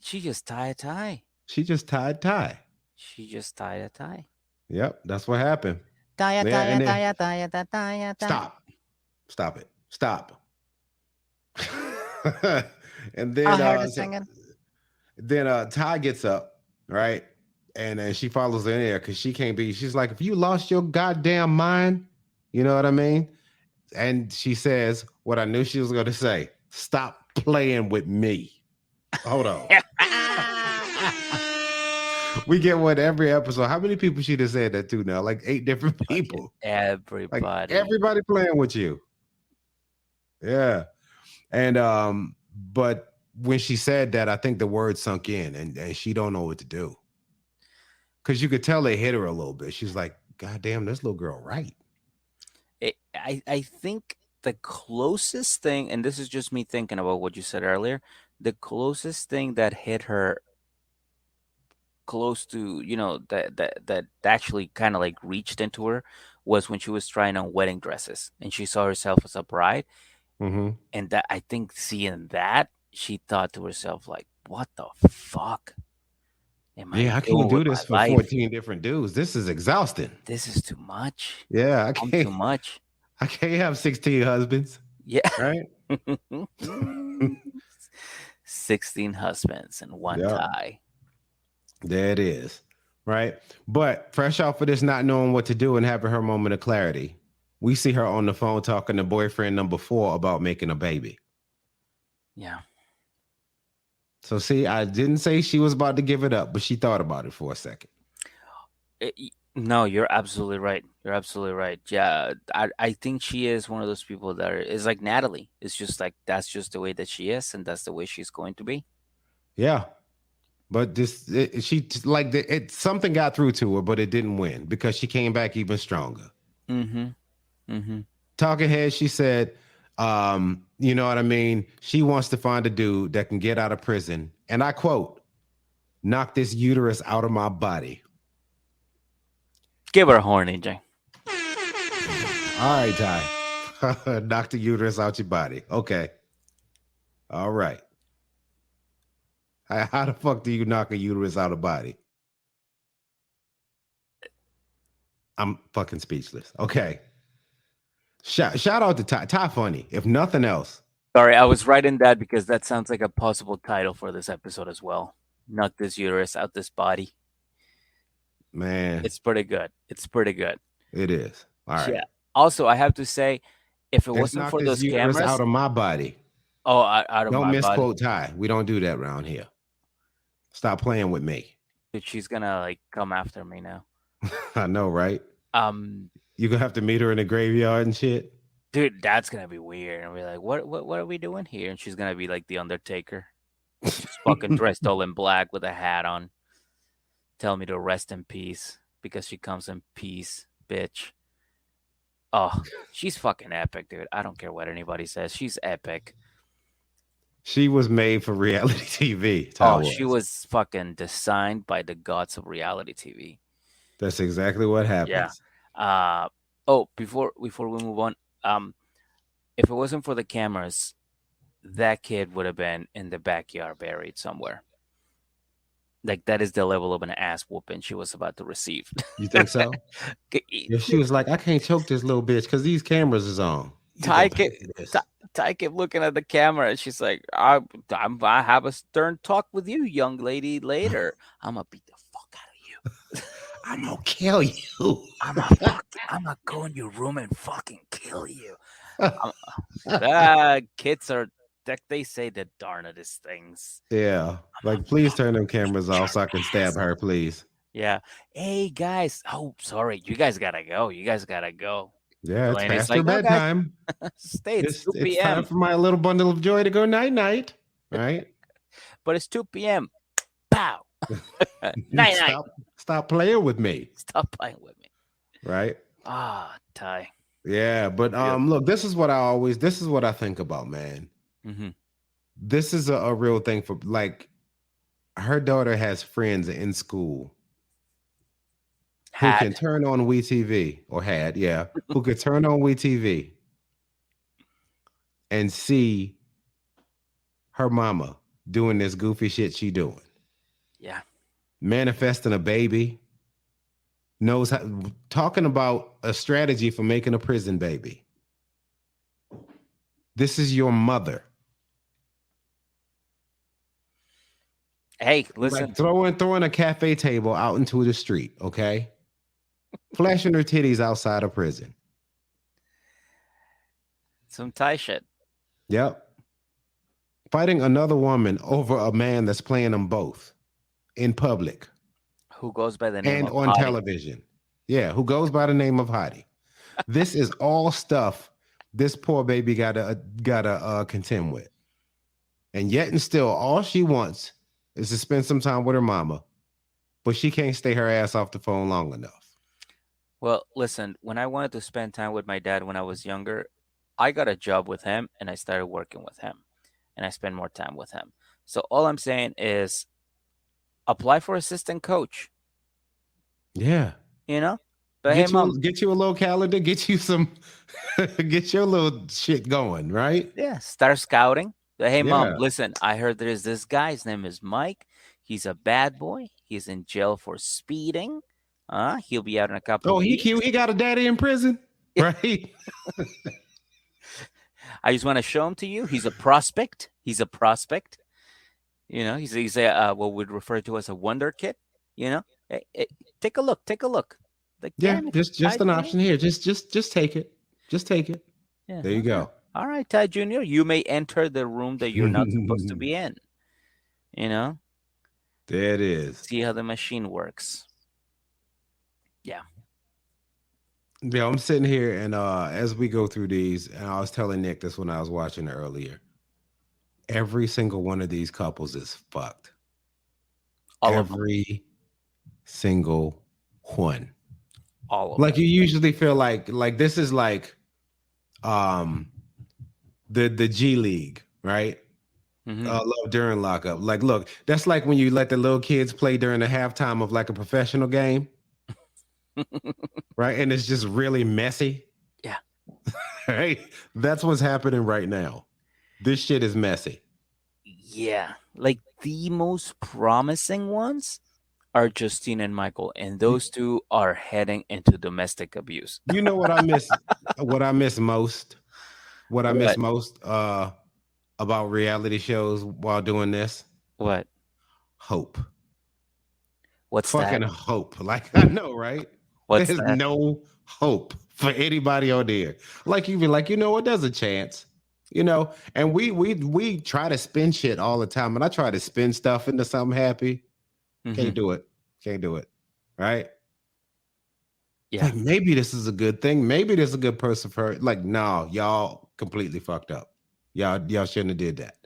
she just tied a tie. She just tied tie. She just tied a tie. Yep, that's what happened. Tie, Yeah, tie, and then tie, tie, tie, tie, tie. stop it, stop. And I then heard her singing. Ty gets up, right? And then she follows in there because she can't be. She's like, if you lost your goddamn mind, you know what I mean? And she says what I knew she was going to say: stop playing with me. Hold on. We get one every episode. How many people she just said that to now? Like 8 different Fucking people. Like everybody. everybody playing with you. Yeah. And but when she said that, I think the word sunk in and she don't know what to do. Cause you could tell they hit her a little bit. She's like, God damn, this little girl, right? I think the closest thing, and this is just me thinking about what you said earlier, the closest thing that hit her close to, that actually kind of like reached into her was when she was trying on wedding dresses and she saw herself as a bride. Mm-hmm. And that, I think, seeing that, she thought to herself, like, what the fuck am I Yeah, I can't doing with do this my for life? 14 different dudes. This is exhausting. This is too much. Yeah, I'm too much. I can't have 16 husbands, Yeah. right? 16 husbands and one Yeah, tie. there it is. Right. But fresh off of this not knowing what to do and having her moment of clarity, we see her on the phone talking to boyfriend number 4 about making a baby. Yeah. So see, I didn't say she was about to give it up, but she thought about it for a second. No, you're absolutely right. You're absolutely right. Yeah, I think she is one of those people that is like Natalie. It's just like that's just the way that she is, and that's the way she's going to be. Yeah. But something got through to her, but it didn't win because she came back even stronger. Mm-hmm. Mm-hmm. Talking head, she said, you know what I mean? She wants to find a dude that can get out of prison. And I quote, knock this uterus out of my body. Give her a horn, AJ. All right, Ty. Knock the uterus out your body. Okay. All right. How the fuck do you knock a uterus out of body? I'm fucking speechless. Okay. Shout out to Ty. Ty funny, if nothing else. Sorry, I was writing that because that sounds like a possible title for this episode as well. Knock this uterus out this body. Man, It's pretty good. It's pretty good. it is. All right. Yeah. Also, I have to say, if it Let's wasn't knock for this those uterus out cameras, of my body. oh, out of Don't my body, misquote Ty. We don't do that around here. Stop playing with me. dude, she's gonna like come after me now. I know, right? Um, You're gonna have to meet her in the graveyard and shit. Dude, that's gonna be weird. And we're like, what are we doing here? And she's gonna be like the Undertaker, just fucking dressed all in black with a hat on, tell me to rest in peace because she comes in peace, bitch. Oh, she's fucking epic, dude. I don't care what anybody says. She's epic. She was made for reality TV. Ty Oh, she was. was fucking designed by the gods of reality TV. That's exactly what Yeah. happens. Uh oh, before we move on, um, if it wasn't for the cameras, that kid would have been in the backyard buried somewhere. Like that is the level of an ass whooping she was about to receive. You think so? Yeah, she was like, I can't choke this little bitch because these cameras is on. You Ty gonna pay kept, for Ty, this? Ty kept looking at the camera and she's like, I have a stern talk with you, young lady, later. I'm gonna beat the fuck out of you. I'm gonna kill you. I'm gonna go in your room and fucking kill you. Um, kids are, like they say, the darnedest things. Yeah. I'm gonna Like, please turn them fucking cameras beat off your so I can stab ass. her, please. Yeah. Hey guys. Oh, sorry. You guys gotta go. You guys gotta go. Yeah, it's Lainey's past her like, okay, bedtime. stay. It's 2 It's time p.m. for my little bundle of joy to go night night. Right? But it's 2 p.m. Pow. Night night. Stop playing with me. Stop playing with me. Right? Ty. Yeah, but Beautiful. look, this is what I think about, man. Mm-hmm. This is a real thing for like her daughter has friends in school who can Had. turn on WeTV or had, yeah, who could turn on WeTV and see her mama doing this goofy shit she doing, Yeah. manifesting a baby, knows how, talking about a strategy for making a prison baby. This is your mother. Hey, Like listen. throwing a cafe table out into the street, okay? Flashing her titties outside of prison. Some Ty shit. Yep. Fighting another woman over a man that's playing them both in public Who goes by the name and of on Hottie. television. Yeah, who goes by the name of Hottie. This is all stuff this poor baby gotta contend with. And yet and still, all she wants is to spend some time with her mama, but she can't stay her ass off the phone long enough. Well, listen, when I wanted to spend time with my dad when I was younger, I got a job with him and I started working with him and I spend more time with him. So all I'm saying is apply for assistant coach, Yeah. you know? But hey, mom, Get you a little calendar, get you some get your little shit going, right? yeah, start scouting. But hey, mom, Yeah. listen, I heard there's this guy. His name is Mike. He's a bad boy. He's in jail for speeding. He'll be out in a couple Oh, of he cute. weeks. He got a daddy in prison, right? I just want to show him to you. He's a prospect. He's a prospect. You know, he's a what we'd refer to as a wonder kid. You know, hey, take a look. Take a look. Like, Yeah, damn it, Ty just an Junior. option here. Just take it. Just take it. Yeah. There you Okay. go. All right, Ty Junior. You may enter the room that you're not supposed to be in. You know, There it is. see how the machine works. Yeah. Yeah, I'm sitting here and as we go through these, and I was telling Nick this when I was watching earlier. Every single one of these couples is fucked. All of them. Every single one. All of Like them. you usually feel like this is like the G League, right? Mm-hmm. Love during lockup. Like, look, that's like when you let the little kids play during the halftime of like a professional game, right? And it's just really messy. Yeah. Right? That's what's happening right now. This shit is messy. Yeah. Like the most promising ones are Justine and Michael, and those two are heading into domestic abuse. You know what I miss? What I miss most? What I miss What? most about reality shows while doing this? What? Hope. What's Fucking that? hope. Like I know, right? What's There's that? no hope for anybody on there. Like you be like, you know what? There's a chance. You know, and we try to spin shit all the time, and I try to spin stuff into something happy. Mm-hmm. Can't do it. Can't do it. Right? Yeah. Like maybe this is a good thing. Maybe this is a good person for her. Like, no, y'all completely fucked up. Y'all shouldn't have did that.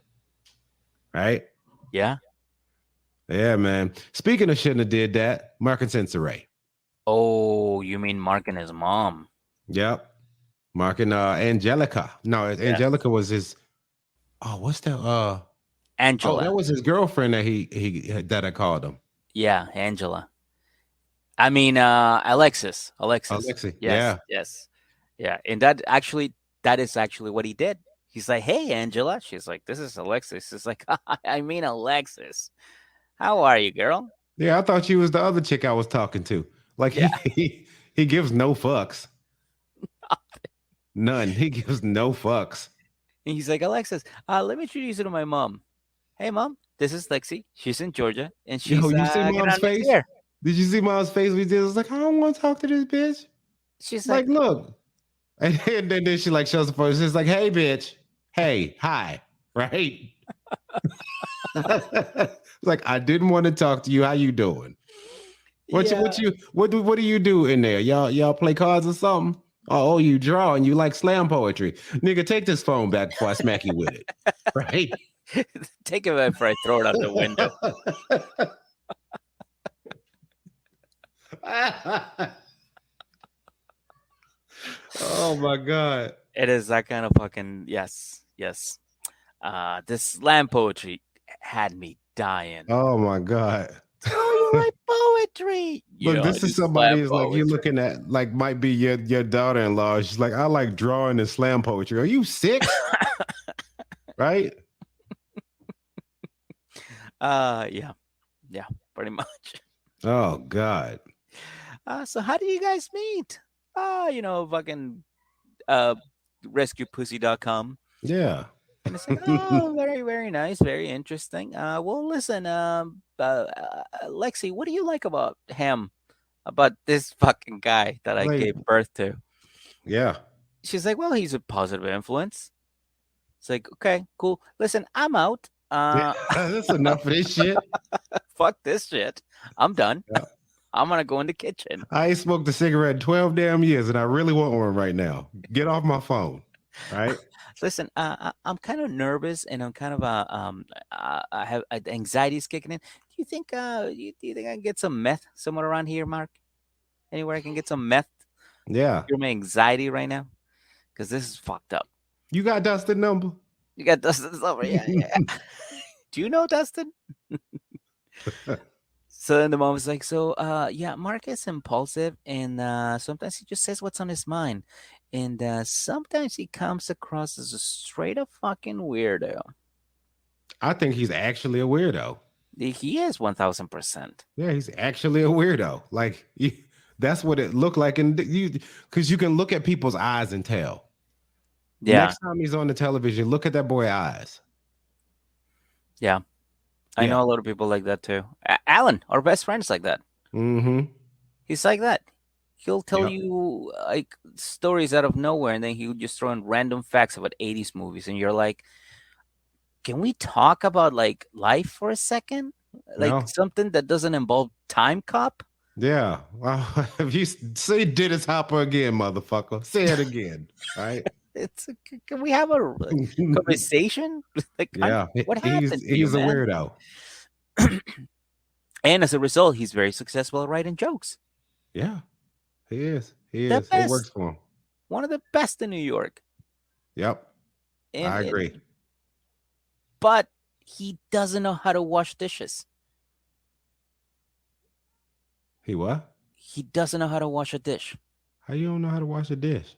Right? Yeah. Yeah, man. Speaking of shouldn't have did that, Mark and Sensoray. Oh, you mean Mark and his mom? Yep. Mark and Angelica. No, Yes. Angelica was his. Oh, what's that? Oh, that Angela. was his girlfriend that he that I called him. Yeah, Angela. I mean, Alexis. Alexis. Alexi. Yes, Yeah. yes, yeah. And that is actually what he did. He's like, "Hey, Angela." She's like, "This is Alexis." He's like, "I mean, Alexis. How are you, girl?" Yeah, I thought you was the other chick I was talking to. Like Yeah. he gives no fucks. None. He gives no fucks. And he's like, "Alexis, let me introduce you to my mom. Hey, mom, this is Lexi. She's in Georgia, and Yo, she's you see getting mom's on my face? Pear." Did you see mom's face? We did. It was like, I don't want to talk to this bitch. She's Like, like, look. And then she like shows the phone. She's like, hey, bitch. Hey, hi. Right? Like, I didn't want to talk to you. How you doing? "Yeah." What do you do in there? Y'all play cards or something? Oh, you draw and you like slam poetry. Nigga, take this phone back before I smack you with it. Right? Take it before I throw it out the window. Oh my god. It is that kind of fucking yes, yes. This slam poetry had me dying. Oh my god. Oh, you write poetry? Look, Yeah, I this do is somebody slam who's like you're poetry. looking at like might be your daughter-in-law. She's like, I like drawing and slam poetry. Are you sick? Right? Yeah, yeah, pretty much. Oh God. So how do you guys meet? Fucking uh, rescuepussy.com. Yeah. And it's like, oh, very, very nice, very interesting. Well, listen, Lexi, what do you like about him? About this fucking guy that I Like, gave birth to? yeah. She's like, well, he's a positive influence. It's like, okay, cool. Listen, I'm out. Yeah. That's enough of this shit. Fuck this shit. I'm done. Yeah. I'm gonna go in the kitchen. I ain't smoked a cigarette in 12 damn years and I really want one right now. Get off my phone. Right? Listen, I'm kind of nervous and I'm kind of I have anxiety's kicking in. Do you think do you think I can get some meth somewhere around here, Mark? Anywhere I can get some meth? Yeah. Cure my anxiety right now because this is fucked up. You got Dustin number? You got Dustin's over, yeah, yeah. Do you know Dustin? So then the mom was like, so yeah, Mark is impulsive and sometimes he just says what's on his mind. And sometimes he comes across as a straight up fucking weirdo. I think he's actually a weirdo. He is 1000%. Yeah, he's actually a weirdo. Like that's what it looked like, and you because you can look at people's eyes and tell. Yeah, Next time he's on the television, look at that boy's eyes. yeah. I Yeah. know a lot of people like that too. Alan, our best friend's like that. Mm-hmm. He's like that. He'll tell Yep. you like stories out of nowhere, and then he'll just throw in random facts about 80s movies, and you're like, can we talk about like life for a second? Like No. something that doesn't involve time cop? Yeah. Well, if you say Dennis Hopper again, motherfucker, say it again. Right? Can we have a conversation? Like, Yeah. what He's happened to you, he's a man? weirdo. And as a result, he's very successful at writing jokes. Yeah. He is. He The is. It works best, for him. one of the best in New York. Yep. And I and agree. but he doesn't know how to wash dishes. He what? He doesn't know how to wash a dish. How you don't know how to wash a dish?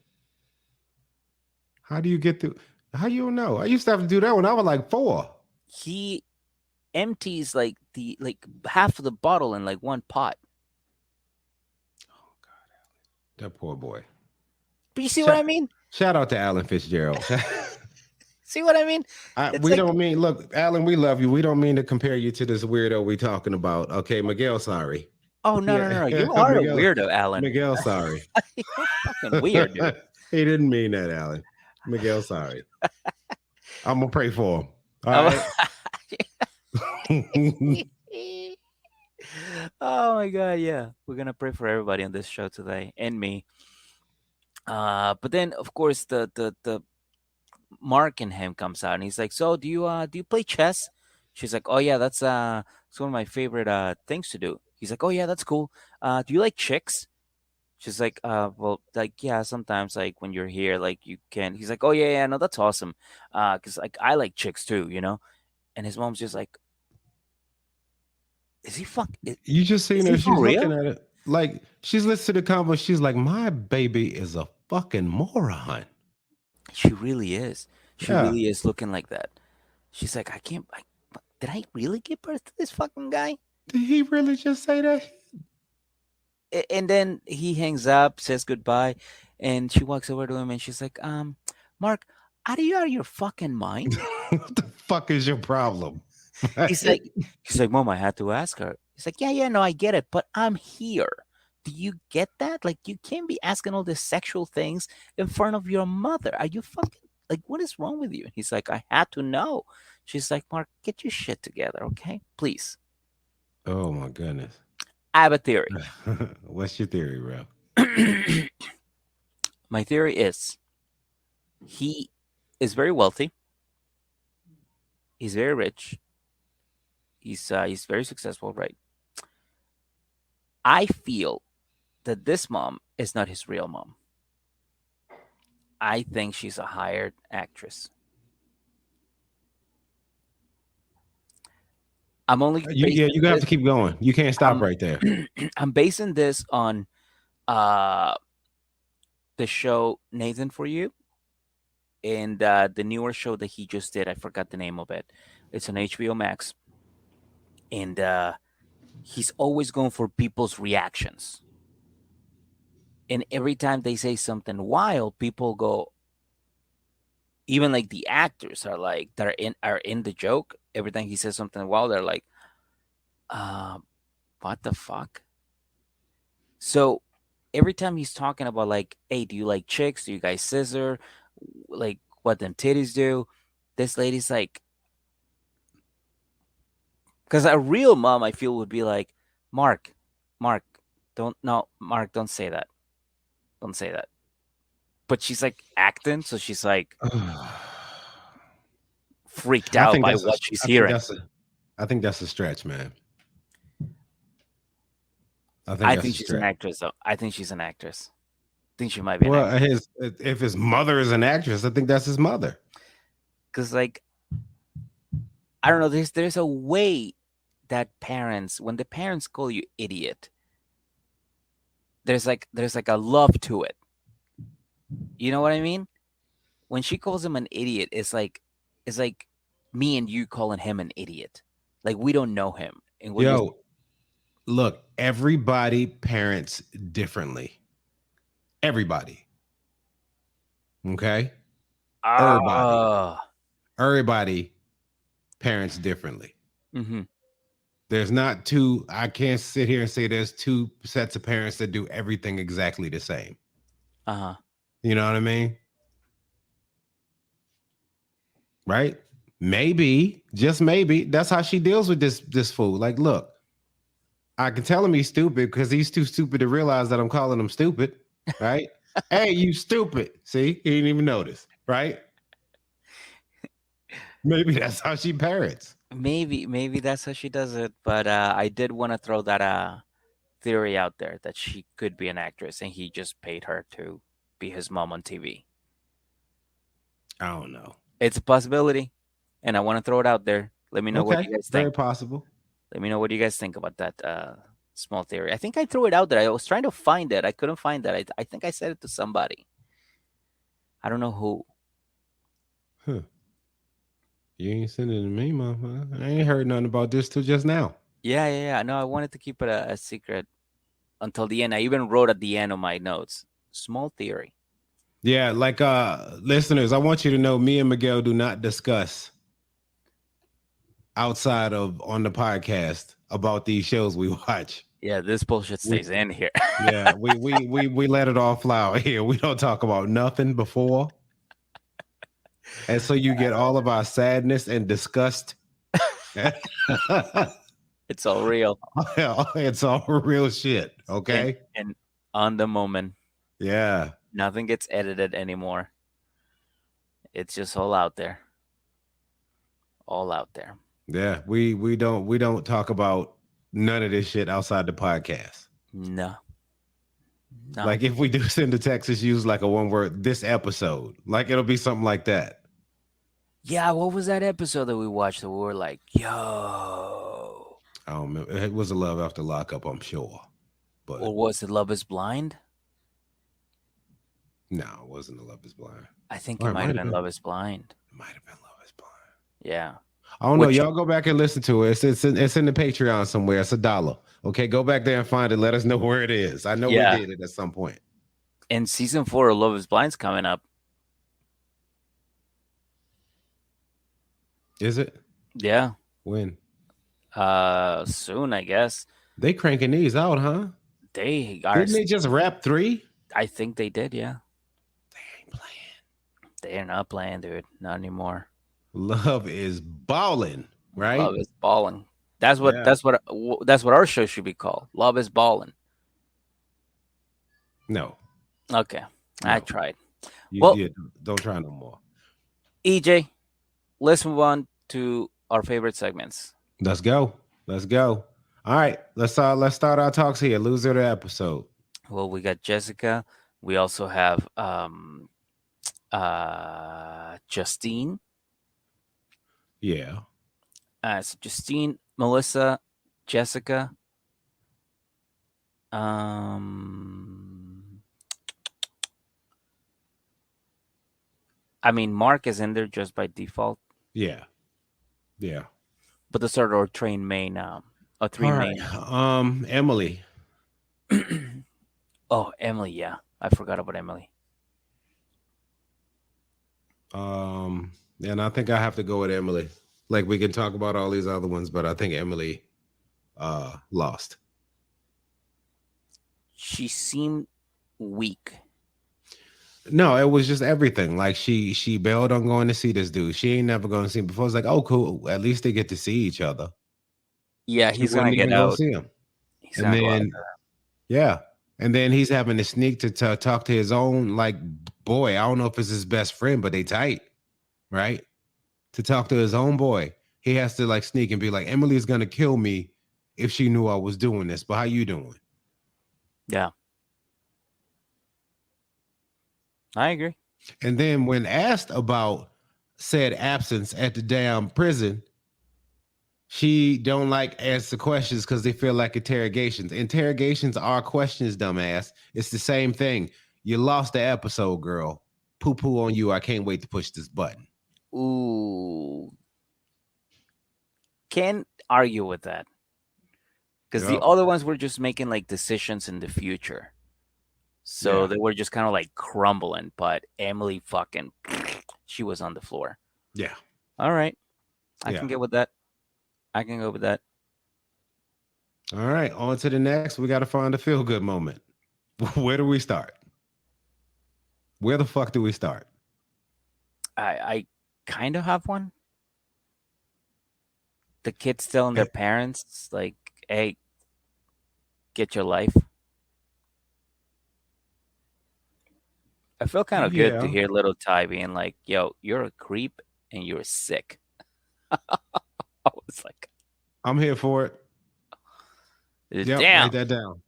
How do you get through? How you don't know? I used to have to do that when I was like 4. He empties like half of the bottle in like one pot. That poor boy. But you see what Shout, I mean? shout out to Alan Fitzgerald. See what I mean? It's We like, don't mean look, Alan. We love you. We don't mean to compare you to this weirdo we talking about. Okay, Miguel. Sorry. oh no, no, Yeah, no, no. You are a Miguel. weirdo, Alan. Miguel. Sorry. You're fucking weird, dude. He didn't mean that, Alan. Miguel. Sorry. I'm gonna pray for him. All Oh, right. oh my god, yeah. We're gonna pray for everybody on this show today and me. But then of course the Mark in him comes out and he's like, so do you play chess? She's like, oh yeah, it's one of my favorite things to do. He's like, oh yeah, that's cool. Do you like chicks? She's like, well, like, yeah, sometimes like when you're here, like you can. He's like, oh yeah, yeah, no, that's awesome. Cause like I like chicks too, you know. And his mom's just like, is he You just is seen he her. for She's looking real? at it like she's listening to the convo. She's like, my baby is a fucking moron. She really is. She Yeah. really is looking like that. She's like, I can't. Did I really give birth to this fucking guy? Did he really just say that? And then he hangs up, says goodbye, and she walks over to him and she's like, Mark, are you out of your fucking mind? What the fuck is your problem? He's Right? like, he's like, Mom, I had to ask her. He's like, yeah, yeah, no, I get it, but I'm here. Do you get that? Like, you can't be asking all these sexual things in front of your mother. Are you fucking like, what is wrong with you? And he's like, I had to know. She's like, Mark, get your shit together, okay? Please. Oh my goodness. I have a theory. What's your theory, bro? My theory is he is very wealthy. He's very rich. He's very successful, right? I feel that this mom is not his real mom. I think she's a hired actress. I'm only Yeah, basing you have this. to keep going. You can't stop I'm right there. I'm basing this on uh the show Nathan for You and the newer show that he just did. I forgot the name of it. It's on HBO Max, and he's always going for people's reactions. And every time they say something wild, people go. Even like the actors are like that are in the joke. Every time he says something wild, they're like, uh, "What the fuck?" So every time he's talking about like, "Hey, do you like chicks? Do you guys scissor? Like what them titties do?" This lady's like, because a real mom, I feel, would be like, "Mark, Mark, don't no, Mark, don't say that, don't say that." But she's like acting, so she's like freaked I out think by that's a what she's I think hearing. that's a I think that's a stretch, man. I think I that's think a she's an stretch. actress, though. I think she's an actress. I think she might be an Well, actress his if his mother is an actress, I think that's his mother. because, like, I don't know. There's a way that parents, when the parents call you idiot, there's like a love to it. You know what I mean? When she calls him an idiot, it's like me and you calling him an idiot. Like we don't know him, and we're just Yo, look, everybody parents differently. Everybody. Okay? Everybody. ah. Everybody parents differently. Mm-hmm. There's not two, I can't sit here and say there's two sets of parents that do everything exactly the same. Uh-huh. You know what I mean? Right? Maybe, just maybe, that's how she deals with this fool. Like, look, I can tell him he's stupid because he's too stupid to realize that I'm calling him stupid. Right? Hey, you stupid. See, he didn't even notice. Right? Maybe that's how she parents. Maybe that's how she does it. But I did want to throw that theory out there that she could be an actress, and he just paid her to be his mom on TV. I don't know. It's a possibility, and I want to throw it out there. Let me know what Okay, you guys very think. possible. Let me know what you guys think about that small theory. I think I threw it out there. I was trying to find it. I couldn't find it. I think I said it to somebody. I don't know who. Huh. You ain't sending it to me, mama. I ain't heard nothing about this till just now. Yeah, yeah, yeah. No, I wanted to keep it a secret until the end. I even wrote at the end of my notes. Small theory. Yeah, like listeners, I want you to know me and Miguel do not discuss outside of on the podcast about these shows we watch. Yeah, this bullshit We stays in here. yeah, we let it all fly out here. We don't talk about nothing before. And so you get all of our sadness and disgust. It's all real. It's all real shit. And Okay. and on the moment, Yeah. nothing gets edited anymore. It's just all out there. All out there. Yeah. We don't talk about none of this shit outside the podcast. No. No. Like if we do send a text, just use like a one word. This episode, like it'll be something like that. Yeah, what was that episode that we watched that we were like, yo? I don't remember. It was a love after lockup, I'm sure, but Or was it Love is Blind? no, it wasn't. The Love Is Blind. I think Or it it might might have have been been. Love is Blind. It might have been Love Is Blind. Yeah. I don't know. Which Y'all go back and listen to it. It's in the Patreon somewhere. It's $1. Okay, go back there and find it. Let us know where it is. I know we yeah. did it at some point. And season 4 of Love is Blind's coming up. Is it? Yeah. When? Soon, I guess. They cranking these out, huh? They are. Didn't they just wrap 3? I think they did, yeah. They ain't playing. They're not playing, dude. Not anymore. Love is balling, right? Love is balling. That's what Yeah. that's what our show should be called. Love is balling. No. Okay. I No. tried. You, Well, yeah, don't try no more. EJ, let's move on to our favorite segments. Let's go. Let's go. All right. Let's start our talks here. Loser of the episode. Well, we got Jessica. We also have Justine. Yeah. So Justine, Melissa, Jessica. I mean, Mark is in there just by default, Yeah. Yeah. but the sort of train main, or three All main. right. Emily. Oh, Emily. Yeah, I forgot about Emily. And I think I have to go with Emily. Like we can talk about all these other ones, but I think Emily lost. She seemed weak. No, it was just everything. Like she bailed on going to see this dude. She ain't never going to see him before. It's like, oh, cool. At least they get to see each other. Yeah, She he's gonna wouldn't get even go out. see him. He's And gonna go out. then, yeah. And then he's having to sneak to talk to his own like boy. I don't know if it's his best friend, but they tight, right? To talk to his own boy. He has to like sneak and be like, Emily's gonna kill me if she knew I was doing this. But how you doing? Yeah, I agree. And then when asked about said absence at the damn prison, she don't like answer questions because they feel like interrogations. Interrogations are questions, dumbass. It's the same thing. You lost the episode, girl. Poo poo on you. I can't wait to push this button. Ooh, can't argue with that because the Yep. other ones were just making like decisions in the future, so Yeah. they were just kind of like crumbling. But Emily, fucking, she was on the floor. Yeah. All right, I Yeah. can get with that. I can go with that. All right. On to the next. We got to find a feel good moment. Where do we start? Where the fuck do we start? I kind of have one. The kids telling their Eh, parents like, "Hey, get your life." I feel kind of good to Yeah. hear Little Tai being like, "Yo, you're a creep and you're sick." I was like, I'm here for it. Yep. "Damn." Write that down.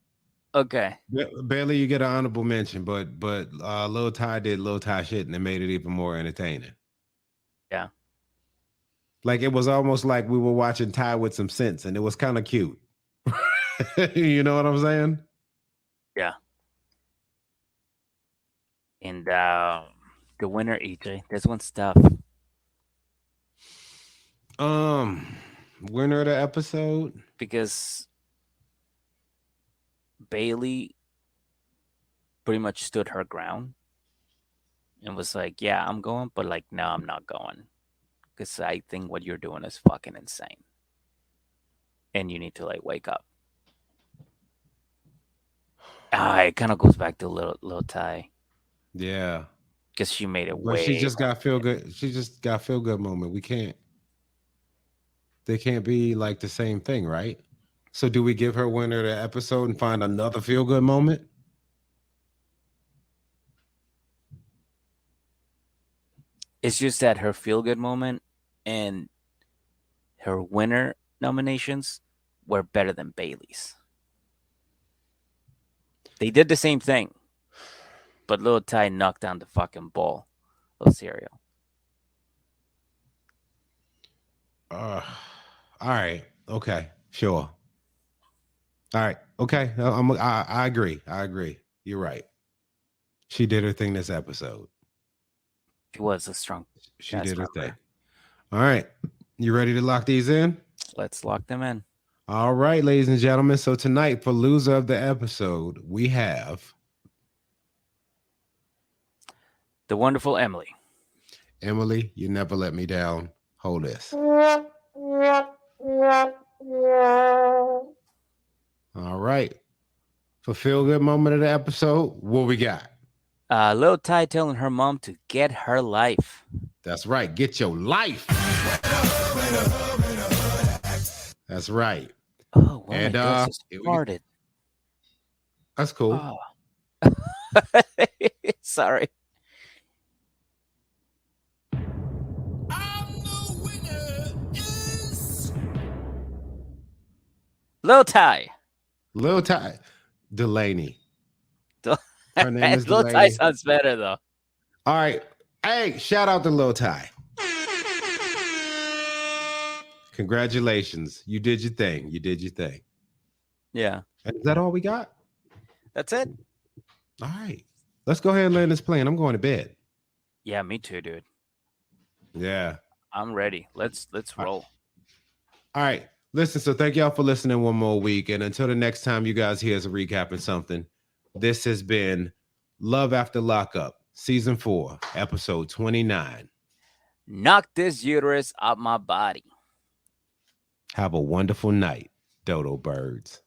Okay. Barely you get an honorable mention, but Lil Tai did Lil Tai shit and it made it even more entertaining. Yeah. Like it was almost like we were watching Ty with some sense, and it was kind of cute. You know what I'm saying? Yeah. And the winner, EJ. This one's tough Winner of the episode. because Bailey pretty much stood her ground and was like, "Yeah, I'm going," but like, "No, I'm not going because I think what you're doing is fucking insane, and you need to like wake up." It kind of goes back to Little Tai Yeah, because she made it but she way. just got feel good. She just got feel good moment. We can't. They can't be like the same thing, right? So do we give her winner of the episode and find another feel good moment? It's just that her feel good moment and her winner nominations were better than Bailey's. They did the same thing, but Lil Tai knocked down the fucking bowl of cereal. All right. Okay. Sure. All right. Okay. I agree. I agree. You're right. She did her thing this episode. She was a strong She cast did her thing. member. All right. You ready to lock these in? Let's lock them in. All right, ladies and gentlemen. So tonight, for loser of the episode, we have the wonderful Emily. Emily, you never let me down. Hold this. All right. For feel good moment of the episode, what we got? Lil Tai telling her mom to get her life. That's right. Get your life. That's right. Oh, well, And my guess is farted. That's cool. Oh. Sorry. Lil Tai. Lil Tai. Delaney. Her name is Lil Delaney. Tai sounds better, though. All right. Hey, shout out to Lil Tai. Congratulations. You did your thing. You did your thing. Yeah. And is that all we got? That's it. All right. Let's go ahead and land this plane. I'm going to bed. Yeah, me too, dude. Yeah. I'm ready. Let's roll. All right. Listen, so thank y'all for listening one more week. And until the next time you guys hear us recapping something, this has been Love After Lockup, Season 4, Episode 29. Knock this uterus out my body. Have a wonderful night, dodo birds.